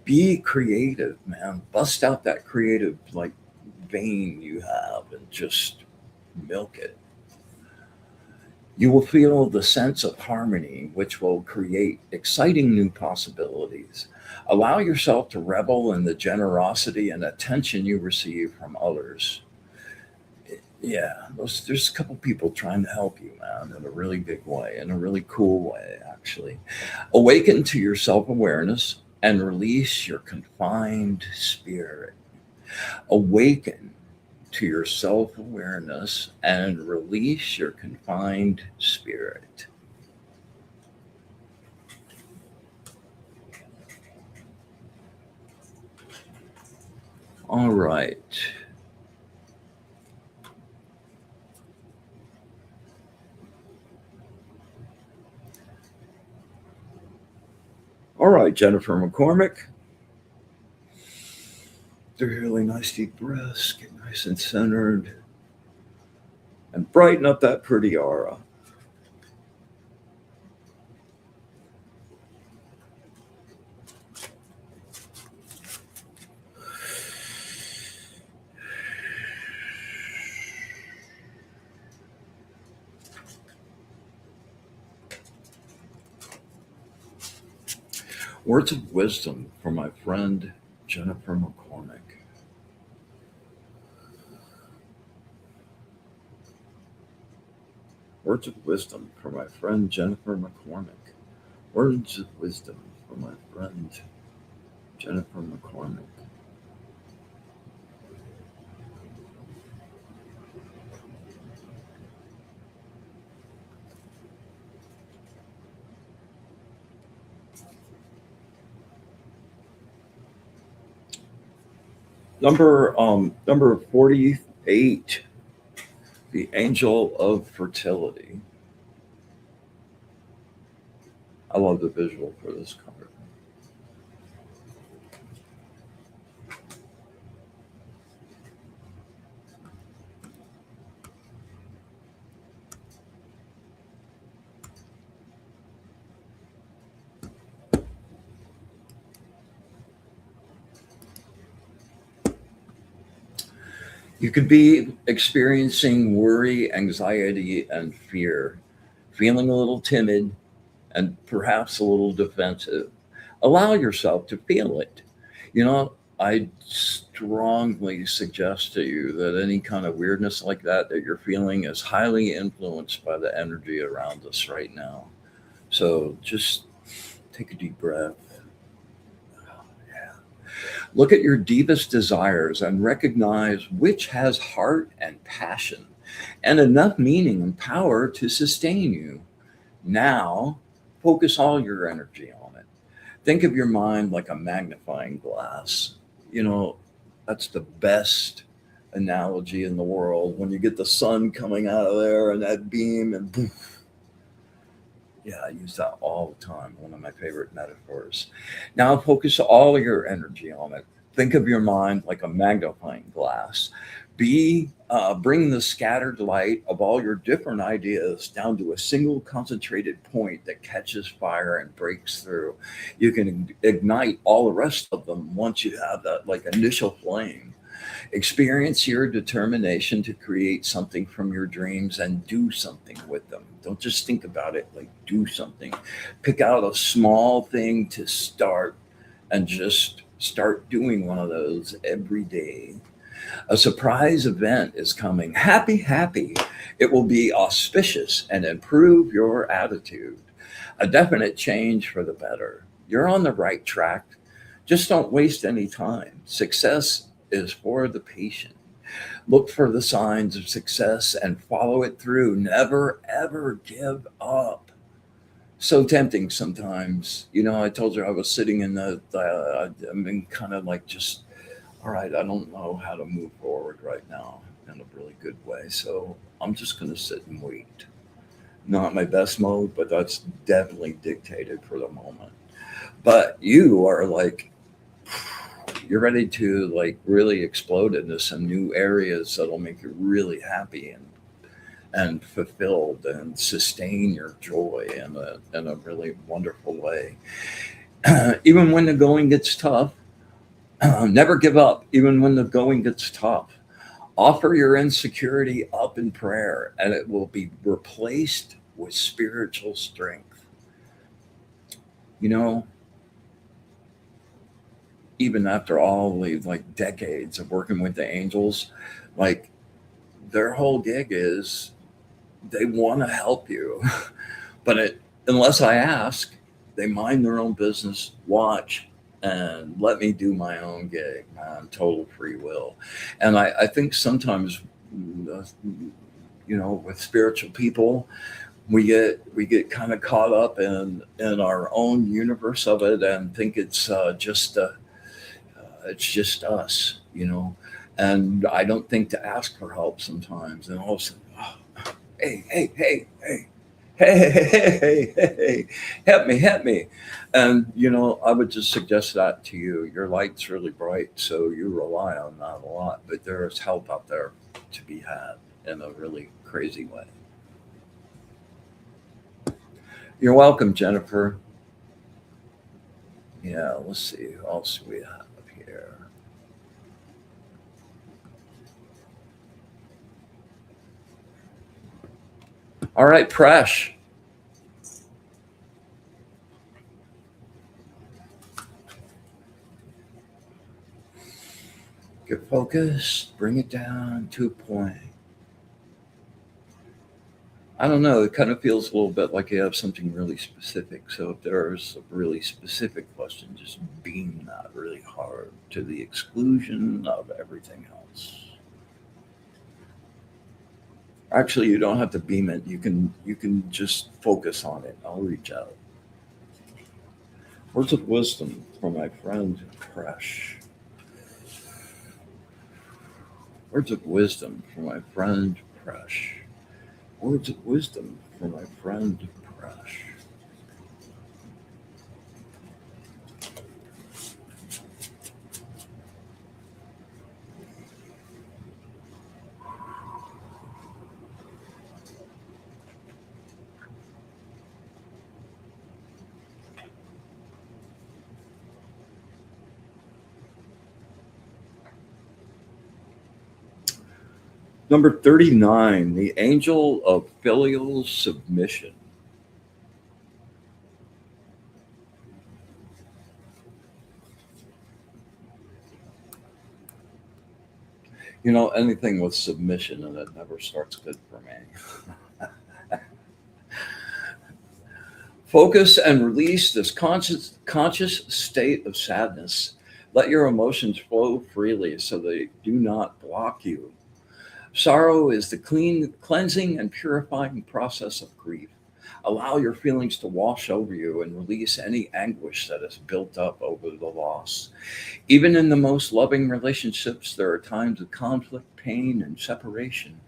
Be creative, man. Bust out that creative like vein you have and just milk it. You will feel the sense of harmony, which will create exciting new possibilities. Allow yourself to revel in the generosity and attention you receive from others. Yeah, there's a couple people trying to help you, man, in a really big way, in a really cool way, actually. Awaken to your self awareness and release your confined spirit. Awaken to your self awareness and release your confined spirit. All right. All right, Jennifer McCormick. Do really nice deep breaths, get nice and centered, and brighten up that pretty aura. Words of wisdom from my friend Jennifer McCormick. Words of wisdom from my friend Jennifer McCormick. Words of wisdom from my friend Jennifer McCormick. Number 48, the angel of fertility. I love the visual for this card. You could be experiencing worry, anxiety, and fear, feeling a little timid and perhaps a little defensive. Allow yourself to feel it. You know, I strongly suggest to you that any kind of weirdness like that you're feeling is highly influenced by the energy around us right now. So just take a deep breath. Yeah. Look at your deepest desires and recognize which has heart and passion and enough meaning and power to sustain you. Now, focus all your energy on it. Think of your mind like a magnifying glass. You know, that's the best analogy in the world. When you get the sun coming out of there and that beam and poof. Yeah, I use that all the time. One of my favorite metaphors. Now focus all your energy on it. Think of your mind like a magnifying glass. Bring the scattered light of all your different ideas down to a single concentrated point that catches fire and breaks through. You can ignite all the rest of them once you have that like initial flame. Experience your determination to create something from your dreams and do something with them. Don't just think about it, like do something. Pick out a small thing to start and just start doing one of those every day. A surprise event is coming. Happy, happy. It will be auspicious and improve your attitude. A definite change for the better. You're on the right track. Just don't waste any time. Success is for the patient. Look for the signs of success and follow it through. Never, ever give up. So tempting sometimes. You know, I told you I was sitting in I'm in kind of like just, all right, I don't know how to move forward right now in a really good way. So I'm just going to sit and wait. Not my best mode, but that's definitely dictated for the moment. But you are like, you're ready to like really explode into some new areas that'll make you really happy and fulfilled and sustain your joy in a really wonderful way. Even when the going gets tough, never give up, even when the going gets tough. Offer your insecurity up in prayer, and it will be replaced with spiritual strength. You know, even after all the like decades of working with the angels, like their whole gig is they want to help you, but unless I ask, they mind their own business, watch, and let me do my own gig, man. Total free will. And I think sometimes, uh, with spiritual people, we get kind of caught up in our own universe of it and think it's just us, And I don't think to ask for help sometimes. And all of a sudden, oh, hey, hey, hey, hey, hey, hey, hey, hey, hey, help me. And, I would just suggest that to you. Your light's really bright, so you rely on that a lot. But there is help out there to be had in a really crazy way. You're welcome, Jennifer. Yeah, let's see who else we have here. All right, Presh. Get focused, bring it down to a point. I don't know. It kind of feels a little bit like you have something really specific. So if there's a really specific question, just beam that really hard to the exclusion of everything else. Actually, you don't have to beam it. You can just focus on it. I'll reach out. Words of wisdom from my friend Crash. Words of wisdom from my friend Presh. Words of wisdom from my friend Presh. Number 39, the angel of filial submission. You know, anything with submission in it never starts good for me. Focus and release this conscious state of sadness. Let your emotions flow freely so they do not block you. Sorrow is the cleansing and purifying process of grief. Allow your feelings to wash over you and release any anguish that is built up over the loss. Even in the most loving relationships, there are times of conflict, pain, and separation.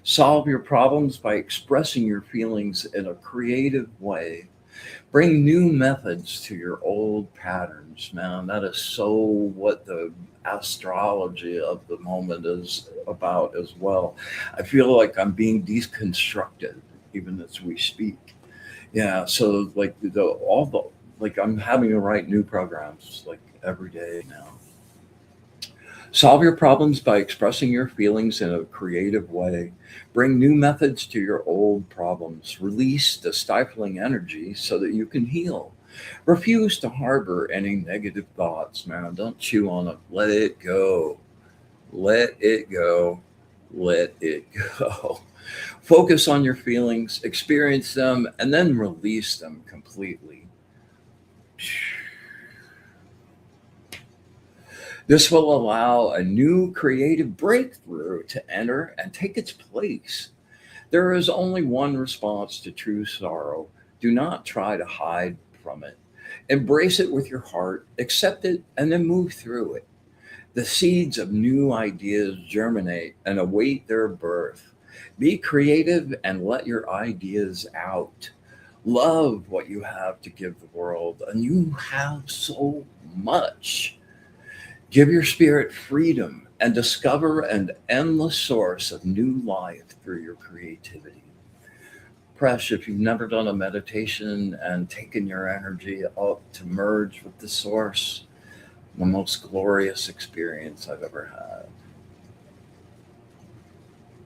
Solve your problems by expressing your feelings in a creative way. Bring new methods to your old patterns, man. That is so what the astrology of the moment is about as well. I feel like I'm being deconstructed even as we speak. Yeah, so like like I'm having to write new programs like every day now. Solve your problems by expressing your feelings in a creative way. Bring new methods to your old problems. Release the stifling energy so that you can heal. Refuse to harbor any negative thoughts, man. Don't chew on it. Let it go. Let it go. Let it go. Focus on your feelings, experience them, and then release them completely. This will allow a new creative breakthrough to enter and take its place. There is only one response to true sorrow. Do not try to hide from it. Embrace it with your heart, accept it, and then move through it. The seeds of new ideas germinate and await their birth. Be creative and let your ideas out. Love what you have to give the world, and you have so much. Give your spirit freedom and discover an endless source of new life through your creativity. Presh, if you've never done a meditation and taken your energy up to merge with the source, the most glorious experience I've ever had.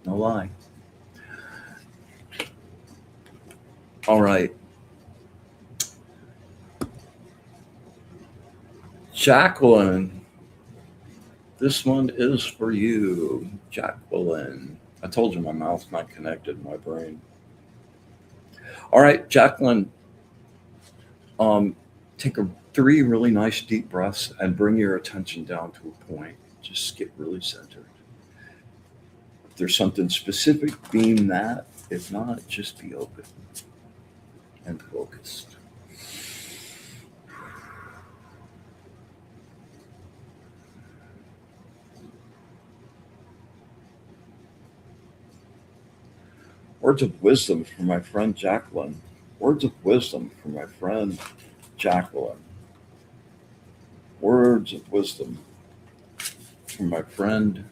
No lie. All right. Jacqueline, this one is for you. Jacqueline. I told you my mouth's not connected to my brain. All right, Jacqueline, take three really nice deep breaths and bring your attention down to a point. Just get really centered. If there's something specific, beam that. If not, just be open and focused. Words of wisdom from my friend Jacqueline. Words of wisdom from my friend Jacqueline. Words of wisdom from my friend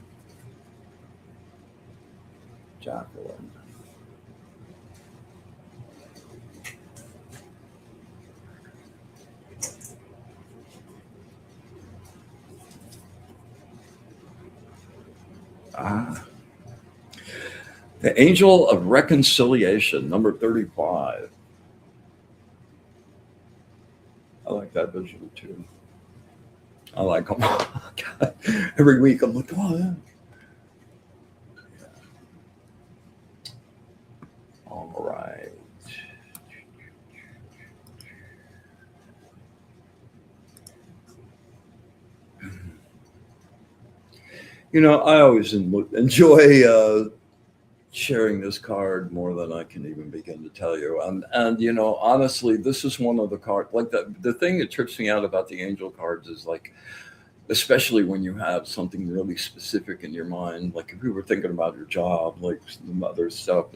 Jacqueline. Ah, the angel of reconciliation, number 35. I like that visual too. I like them. God, every week I'm like, oh, yeah. All right. You know, I always enjoy sharing this card more than I can even begin to tell you. And you know, honestly, this is one of the cards. Like the thing that trips me out about the angel cards is like especially when you have something really specific in your mind. Like if you were thinking about your job, like some other stuff,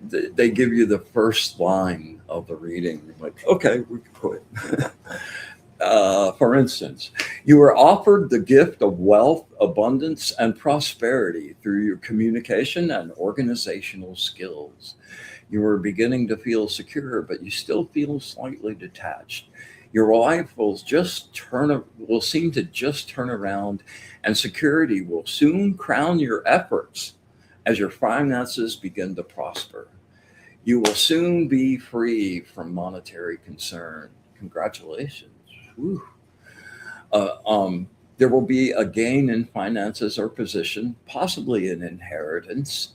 they give you the first line of the reading. Like, okay, we can quit. For instance, you are offered the gift of wealth, abundance, and prosperity through your communication and organizational skills. You are beginning to feel secure, but you still feel slightly detached. Your life will seem to just turn around, and security will soon crown your efforts as your finances begin to prosper. You will soon be free from monetary concern. Congratulations. Whew. Uh, um, there will be a gain in finances or position, possibly an inheritance.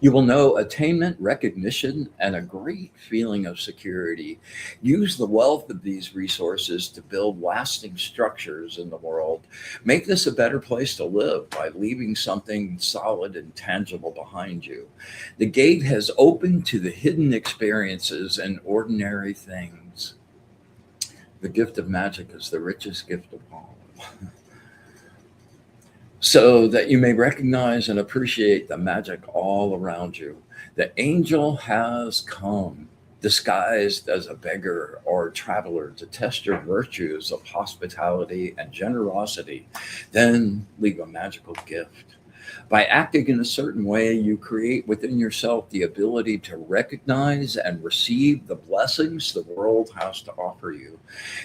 You will know attainment, recognition, and a great feeling of security. Use the wealth of these resources to build lasting structures in the world. Make this a better place to live by leaving something solid and tangible behind you. The gate has opened to the hidden experiences and ordinary things. The gift of magic is the richest gift of all. So that you may recognize and appreciate the magic all around you. The angel has come, disguised as a beggar or traveler, to test your virtues of hospitality and generosity, then leave a magical gift. By acting in a certain way, you create within yourself the ability to recognize and receive the blessings the world has to offer you.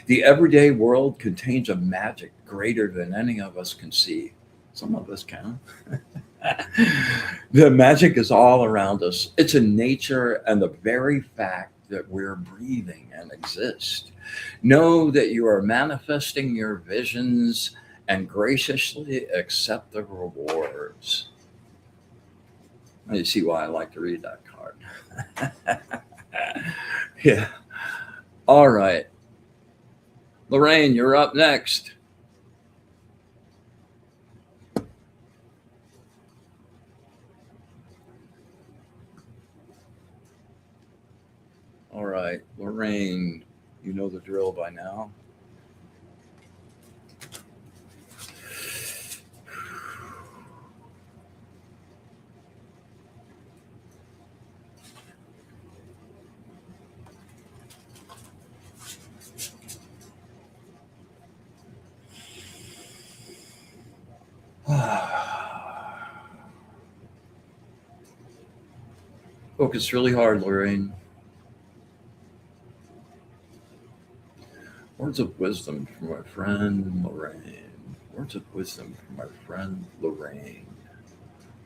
The everyday world contains a magic greater than any of us can see. Some of us can. The magic is all around us. It's in nature and the very fact that we're breathing and exist. Know that you are manifesting your visions and graciously accept the rewards. Now you see why I like to read that card. Yeah. All right. Lorraine, you're up next. All right, Lorraine, you know the drill by now. Focus really hard, Lorraine. Words of wisdom from my friend Lorraine. Words of wisdom from my friend Lorraine.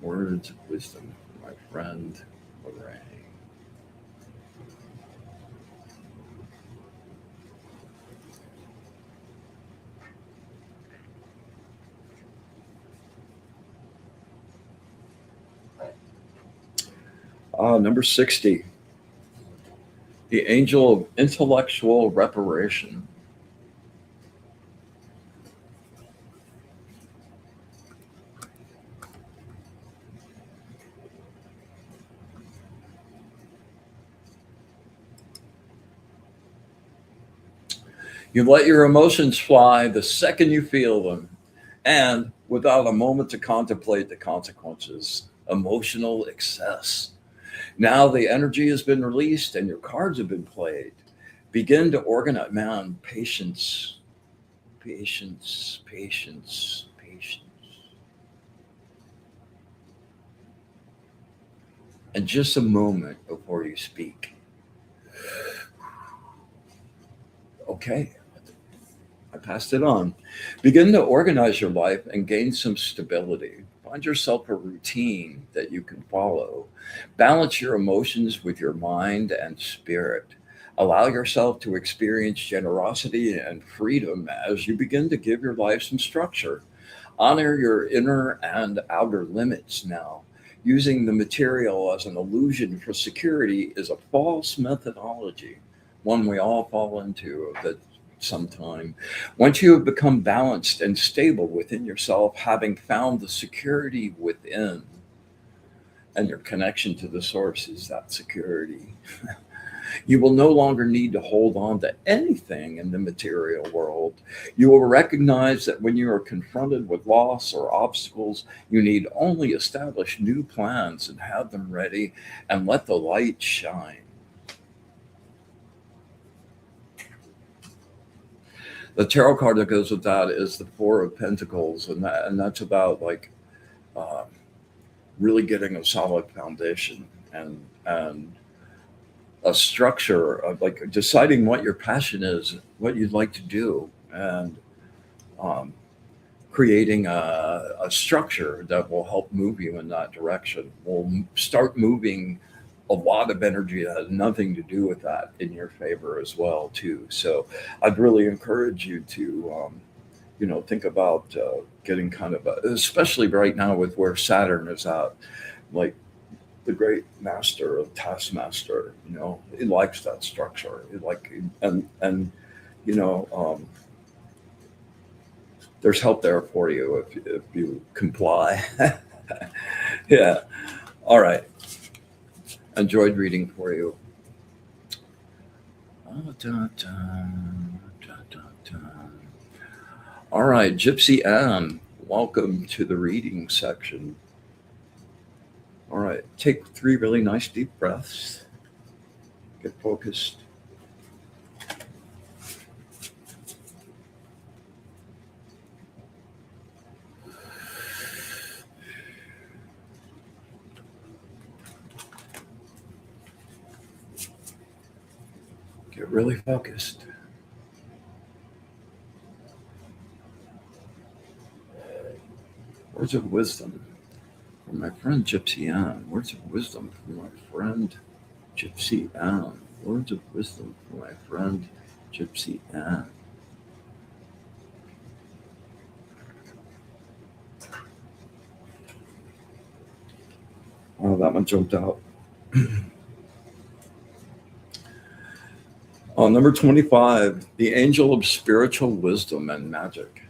Words of wisdom from my friend Lorraine. Number 60, the angel of intellectual reparation. You let your emotions fly the second you feel them, and without a moment to contemplate the consequences. Emotional excess. Now the energy has been released and your cards have been played. Begin to organize. Man, patience, patience, patience, patience. And just a moment before you speak. Okay, I passed it on. Begin to organize your life and gain some stability. Find yourself a routine that you can follow. Balance your emotions with your mind and spirit. Allow yourself to experience generosity and freedom as you begin to give your life some structure. Honor your inner and outer limits now. Using the material as an illusion for security is a false methodology, one we all fall into at some time. Once you have become balanced and stable within yourself, having found the security within, and your connection to the source is that security. You will no longer need to hold on to anything in the material world. You will recognize that when you are confronted with loss or obstacles, you need only establish new plans and have them ready and let the light shine. The tarot card that goes with that is the Four of Pentacles, and that's about like uh, really getting a solid foundation and a structure of like deciding what your passion is, what you'd like to do, and um, creating a structure that will help move you in that direction. Will start moving a lot of energy that has nothing to do with that in your favor as well too. So I'd really encourage you to think about getting kind of especially right now with where Saturn is at, like the great master of taskmaster, he likes that structure. He like and you know there's help there for you if you comply. Yeah. All right. Enjoyed reading for you. Oh, da, da, da, da, da. All right, Gypsy Ann, welcome to the reading section. All right, take 3 really nice deep breaths. Get focused. Get really focused. Words of wisdom from my friend Gypsy Ann. Words of wisdom from my friend Gypsy Ann. Words of wisdom from my friend Gypsy Ann. Oh, that one jumped out. Number 25, the angel of spiritual wisdom and magic.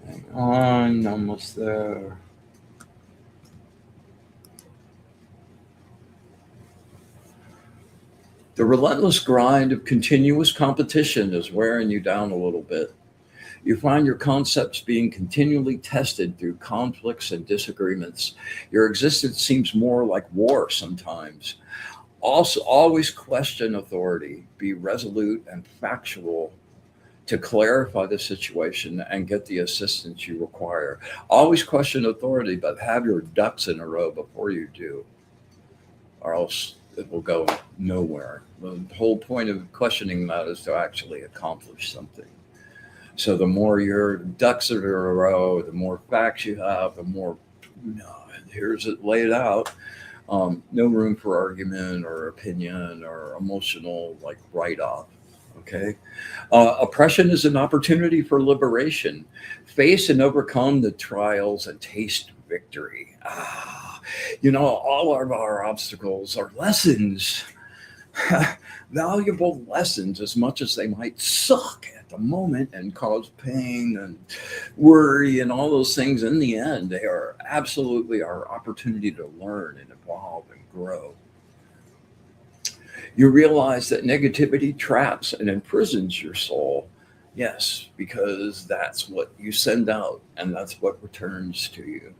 Hang on, almost there. The relentless grind of continuous competition is wearing you down a little bit. You find your concepts being continually tested through conflicts and disagreements. Your existence seems more like war sometimes. Also, always question authority. Be resolute and factual to clarify the situation and get the assistance you require. Always question authority, but have your ducks in a row before you do, or else it will go nowhere. The whole point of questioning that is to actually accomplish something. So the more your ducks are in a row, the more facts you have, the more, here's it laid out. No room for argument or opinion or emotional like write off. Okay. Oppression is an opportunity for liberation. Face and overcome the trials and taste victory. All of our obstacles are lessons, valuable lessons, as much as they might suck at the moment and cause pain and worry and all those things. In the end, they are absolutely our opportunity to learn and evolve and grow. You realize that negativity traps and imprisons your soul. Yes, because that's what you send out and that's what returns to you.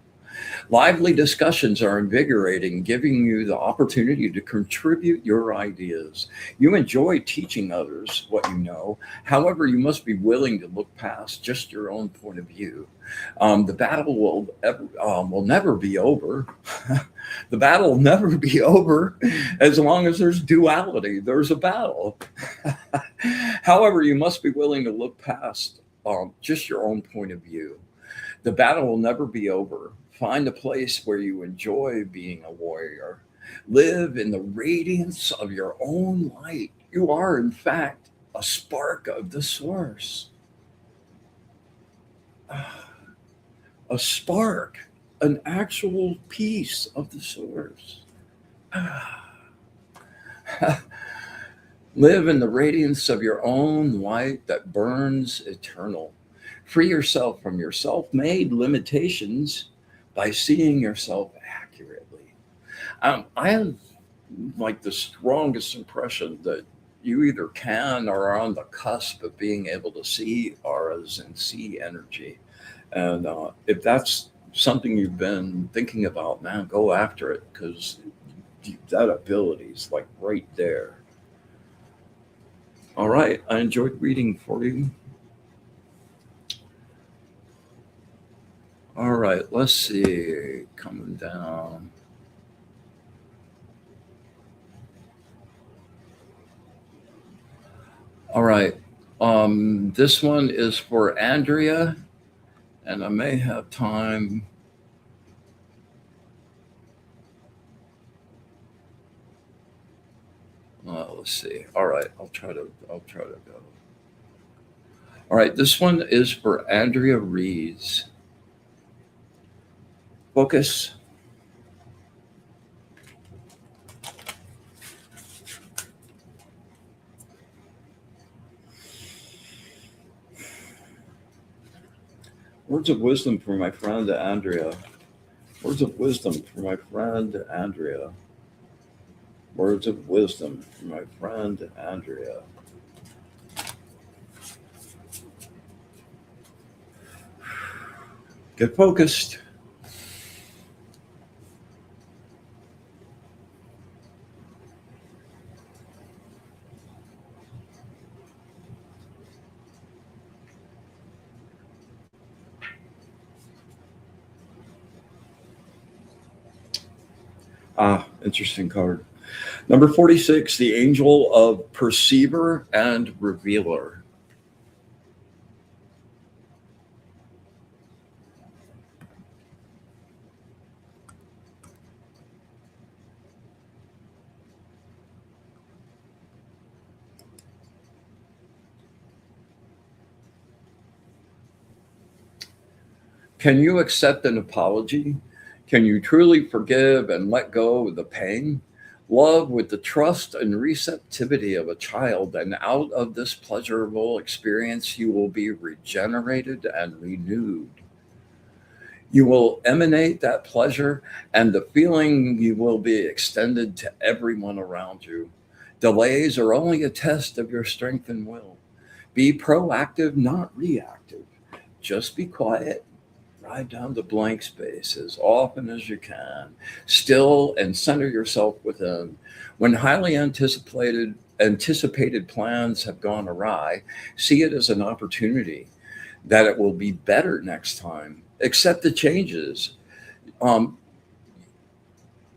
Lively discussions are invigorating, giving you the opportunity to contribute your ideas. You enjoy teaching others what you know. However, you must be willing to look past just your own point of view. The battle will never be over. The battle will never be over as long as there's duality. There's a battle. However, you must be willing to look past just your own point of view. The battle will never be over. Find a place where you enjoy being a warrior. Live in the radiance of your own light. You are, in fact, a spark of the source. A spark, an actual piece of the source. Live in the radiance of your own light that burns eternal. Free yourself from your self made limitations by seeing yourself accurately. I have like the strongest impression that you either can or are on the cusp of being able to see auras and see energy. And if that's something you've been thinking about, man, go after it because that ability is like right there. All right, I enjoyed reading for you. All right, let's see. Coming down. All right. This one is for Andrea, and I may have time. Let's see. All right, I'll try to go. All right, this one is for Andrea Reeds. Focus. Words of wisdom for my friend Andrea. Words of wisdom for my friend Andrea. Words of wisdom for my friend Andrea. Get focused. Interesting card. Number 46, the angel of perceiver and revealer. Can you accept an apology? Can you truly forgive and let go of the pain? Love with the trust and receptivity of a child, and out of this pleasurable experience, you will be regenerated and renewed. You will emanate that pleasure, and the feeling you will be extended to everyone around you. Delays are only a test of your strength and will. Be proactive, not reactive. Just be quiet. Ride down the blank space as often as you can. Still and center yourself within. When highly anticipated plans have gone awry, see it as an opportunity that it will be better next time. Accept the changes. Um,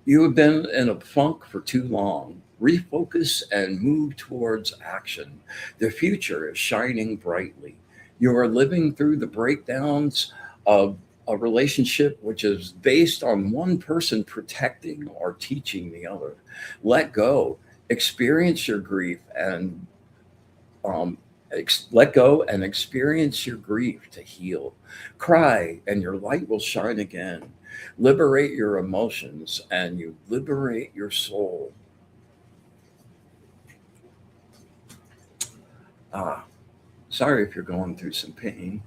you have been in a funk for too long. Refocus and move towards action. The future is shining brightly. You are living through the breakdowns of a relationship which is based on one person protecting or teaching the other. Let go, experience your grief, and um, let go and experience your grief to heal. Cry, and your light will shine again. Liberate your emotions, and you liberate your soul. Ah, sorry if you're going through some pain.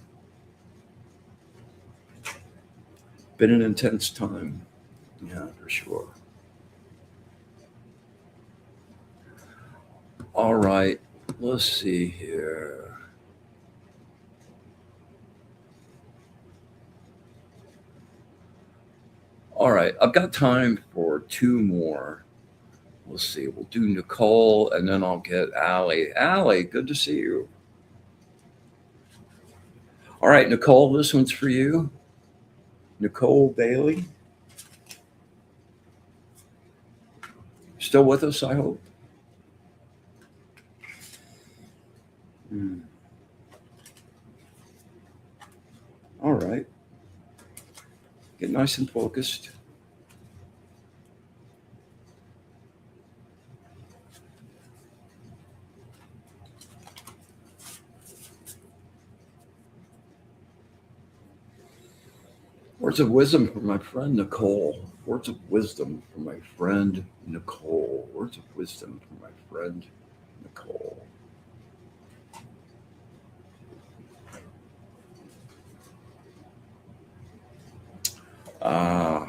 Been an intense time. Yeah, for sure. All right, let's see here. All right, I've got time for two more. Let's see, we'll do Nicole and then I'll get Allie. Allie, good to see you. All right, Nicole, this one's for you. Nicole Bailey. Still with us, I hope. Hmm. All right, get nice and focused. Words of wisdom from my friend Nicole. Words of wisdom from my friend Nicole. Words of wisdom from my friend Nicole. Ah,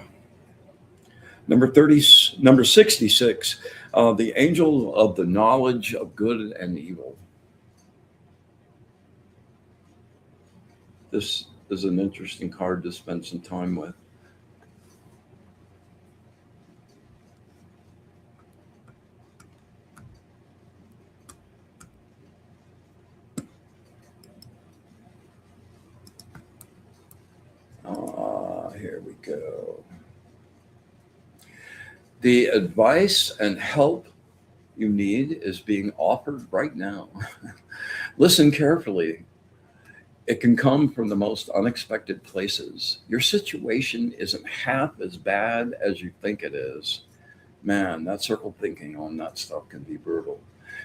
number 30, number 66, the angel of the knowledge of good and evil. This is an interesting card to spend some time with. Here we go. The advice and help you need is being offered right now. Listen carefully. It can come from the most unexpected places. Your situation isn't half as bad as you think it is. Man, that circle thinking on that stuff can be brutal.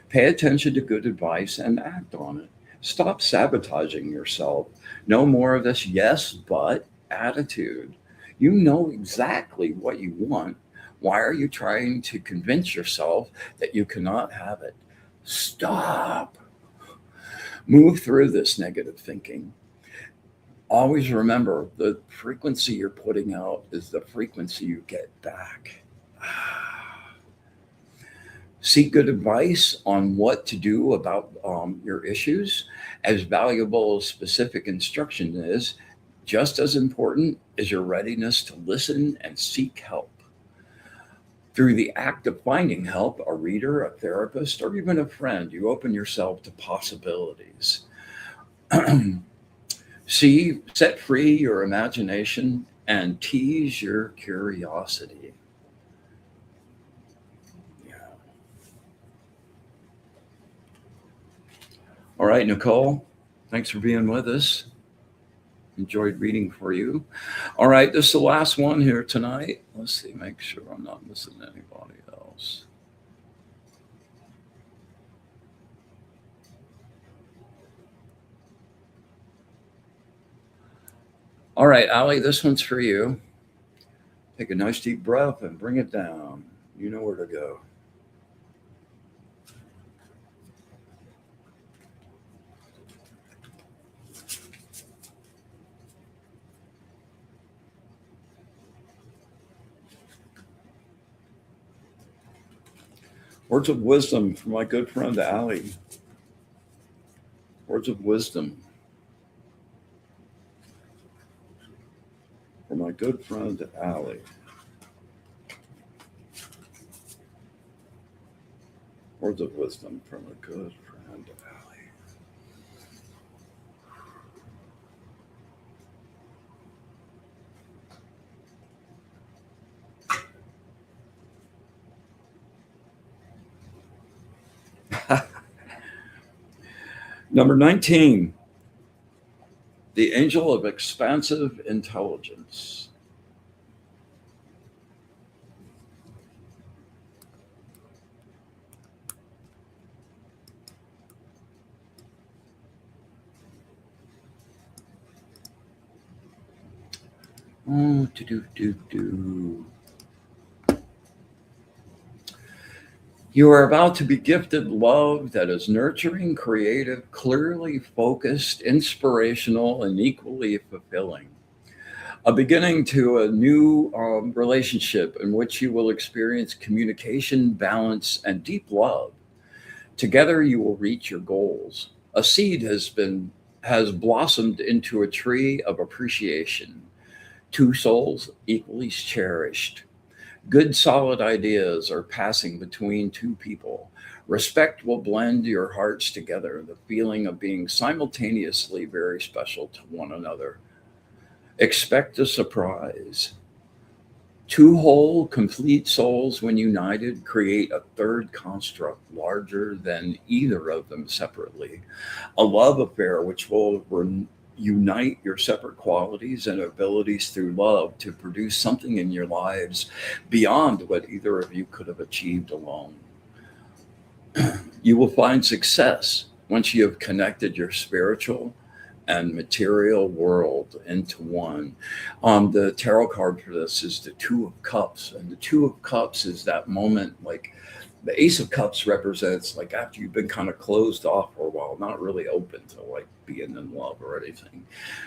Pay attention to good advice and act on it. Stop sabotaging yourself. No more of this yes, but attitude. You know exactly what you want. Why are you trying to convince yourself that you cannot have it? Stop. Move through this negative thinking. Always remember the frequency you're putting out is the frequency you get back. Seek good advice on what to do about your issues. As valuable as specific instruction is, just as important is your readiness to listen and seek help. Through the act of finding help, a reader, a therapist, or even a friend, you open yourself to possibilities. See, set free your imagination and tease your curiosity. Yeah. All right, Nicole, thanks for being with us. Enjoyed reading for you. All right, this is the last one here tonight. Let's see, make sure I'm not missing anybody else. All right, Allie, this one's for you. Take a nice deep breath and bring it down. You know where to go. Words of wisdom from my good friend Allie. Words of wisdom from my good friend Allie. Words of wisdom from a good friend Allie. Number 19, the angel of expansive intelligence. Oh, do. You are about to be gifted love that is nurturing, creative, clearly focused, inspirational, and equally fulfilling. A beginning to a new relationship in which you will experience communication, balance, and deep love. Together, you will reach your goals. A seed has blossomed into a tree of appreciation. Two souls equally cherished. Good, solid ideas are passing between two people. Respect will blend your hearts together, the feeling of being simultaneously very special to one another. Expect a surprise. Two whole, complete souls, when united, create a third construct larger than either of them separately. A love affair which will unite your separate qualities and abilities through love to produce something in your lives beyond what either of you could have achieved alone. You will find success once you have connected your spiritual and material world into one. The tarot card for this is the Two of Cups, and the Two of Cups is that moment like The Ace of Cups represents like after you've been kind of closed off for a while, not really open to like being in love or anything.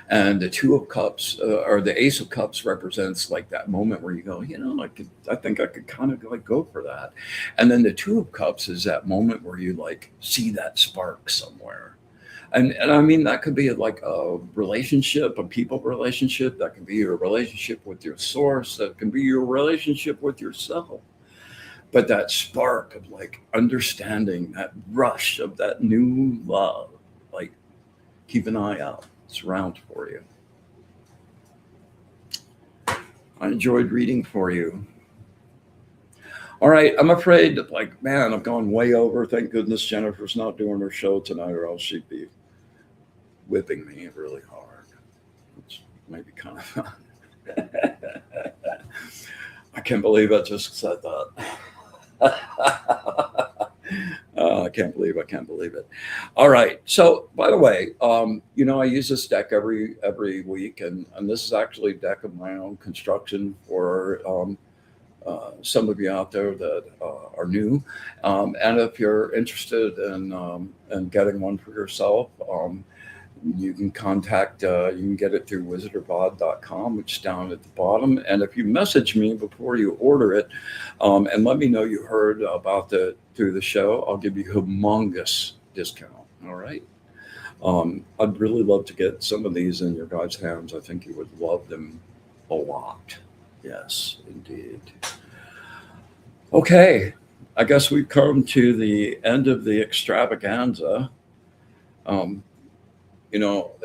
And the Two of Cups or the Ace of Cups represents like that moment where you go, I think I could kind of like go for that. And then the Two of Cups is that moment where you like see that spark somewhere. And I mean, that could be like a relationship, a people relationship. That can be your relationship with your source. That can be your relationship with yourself. But that spark of like understanding, that rush of that new love, like keep an eye out. It's around for you. I enjoyed reading for you. All right, I'm afraid that like, man, I've gone way over. Thank goodness Jennifer's not doing her show tonight, or else she'd be whipping me really hard, which may be kind of fun. I can't believe I just said that. I can't believe it. All right. So, by the way, I use this deck every week, and this is actually a deck of my own construction for some of you out there that are new. And if you're interested in getting one for yourself, you can you can get it through wizardofod.com, which is down at the bottom. And if you message me before you order it and let me know you heard about through the show, I'll give you a humongous discount. All right. I'd really love to get some of these in your guys' hands. I think you would love them a lot. Yes, indeed. Okay. I guess we've come to the end of the extravaganza.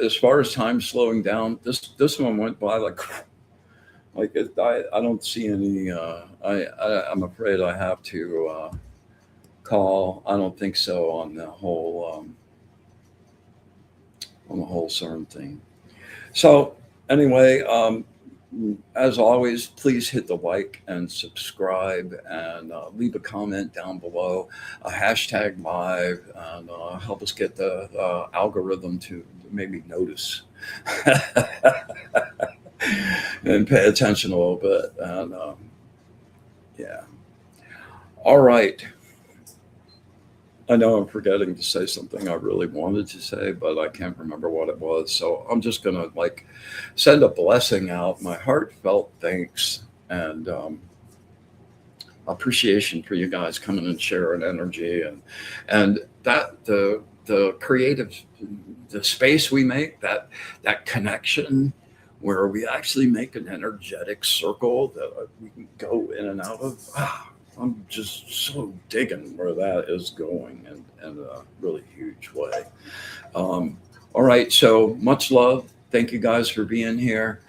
As far as time slowing down, this one went by like I don't see any. I'm afraid I have to call. I don't think so on the whole CERN thing. So anyway, as always, please hit the like and subscribe and leave a comment down below, a hashtag live, and help us get the algorithm to maybe notice and pay attention a little bit. And yeah. All right. I know I'm forgetting to say something I really wanted to say, but I can't remember what it was. So I'm just going to like send a blessing out, my heartfelt thanks and appreciation for you guys coming and sharing energy and that the creative, the space we make, that connection where we actually make an energetic circle that we can go in and out of. I'm just so digging where that is going in a really huge way. All right. So much love. Thank you guys for being here.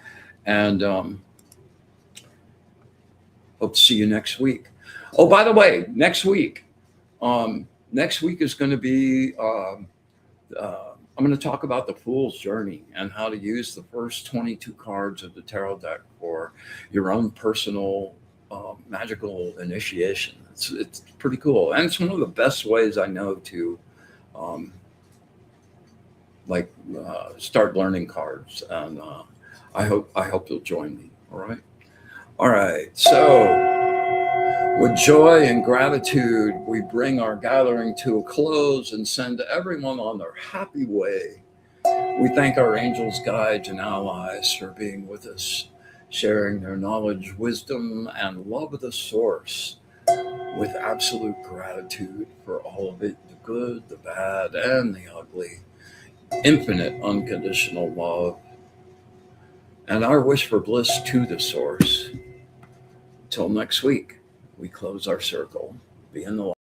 And hope to see you next week. Oh, by the way, next week is going to be, I'm going to talk about the Fool's Journey and how to use the first 22 cards of the tarot deck for your own personal magical initiation. It's pretty cool, and it's one of the best ways I know to start learning cards. And I hope you'll join me. All right. So with joy and gratitude, we bring our gathering to a close and send everyone on their happy way. We thank our angels, guides, and allies for being with us, sharing their knowledge, wisdom, and love of the source with absolute gratitude for all of it, the good, the bad, and the ugly. Infinite unconditional love. And our wish for bliss to the source. Till next week, we close our circle. Be in the light.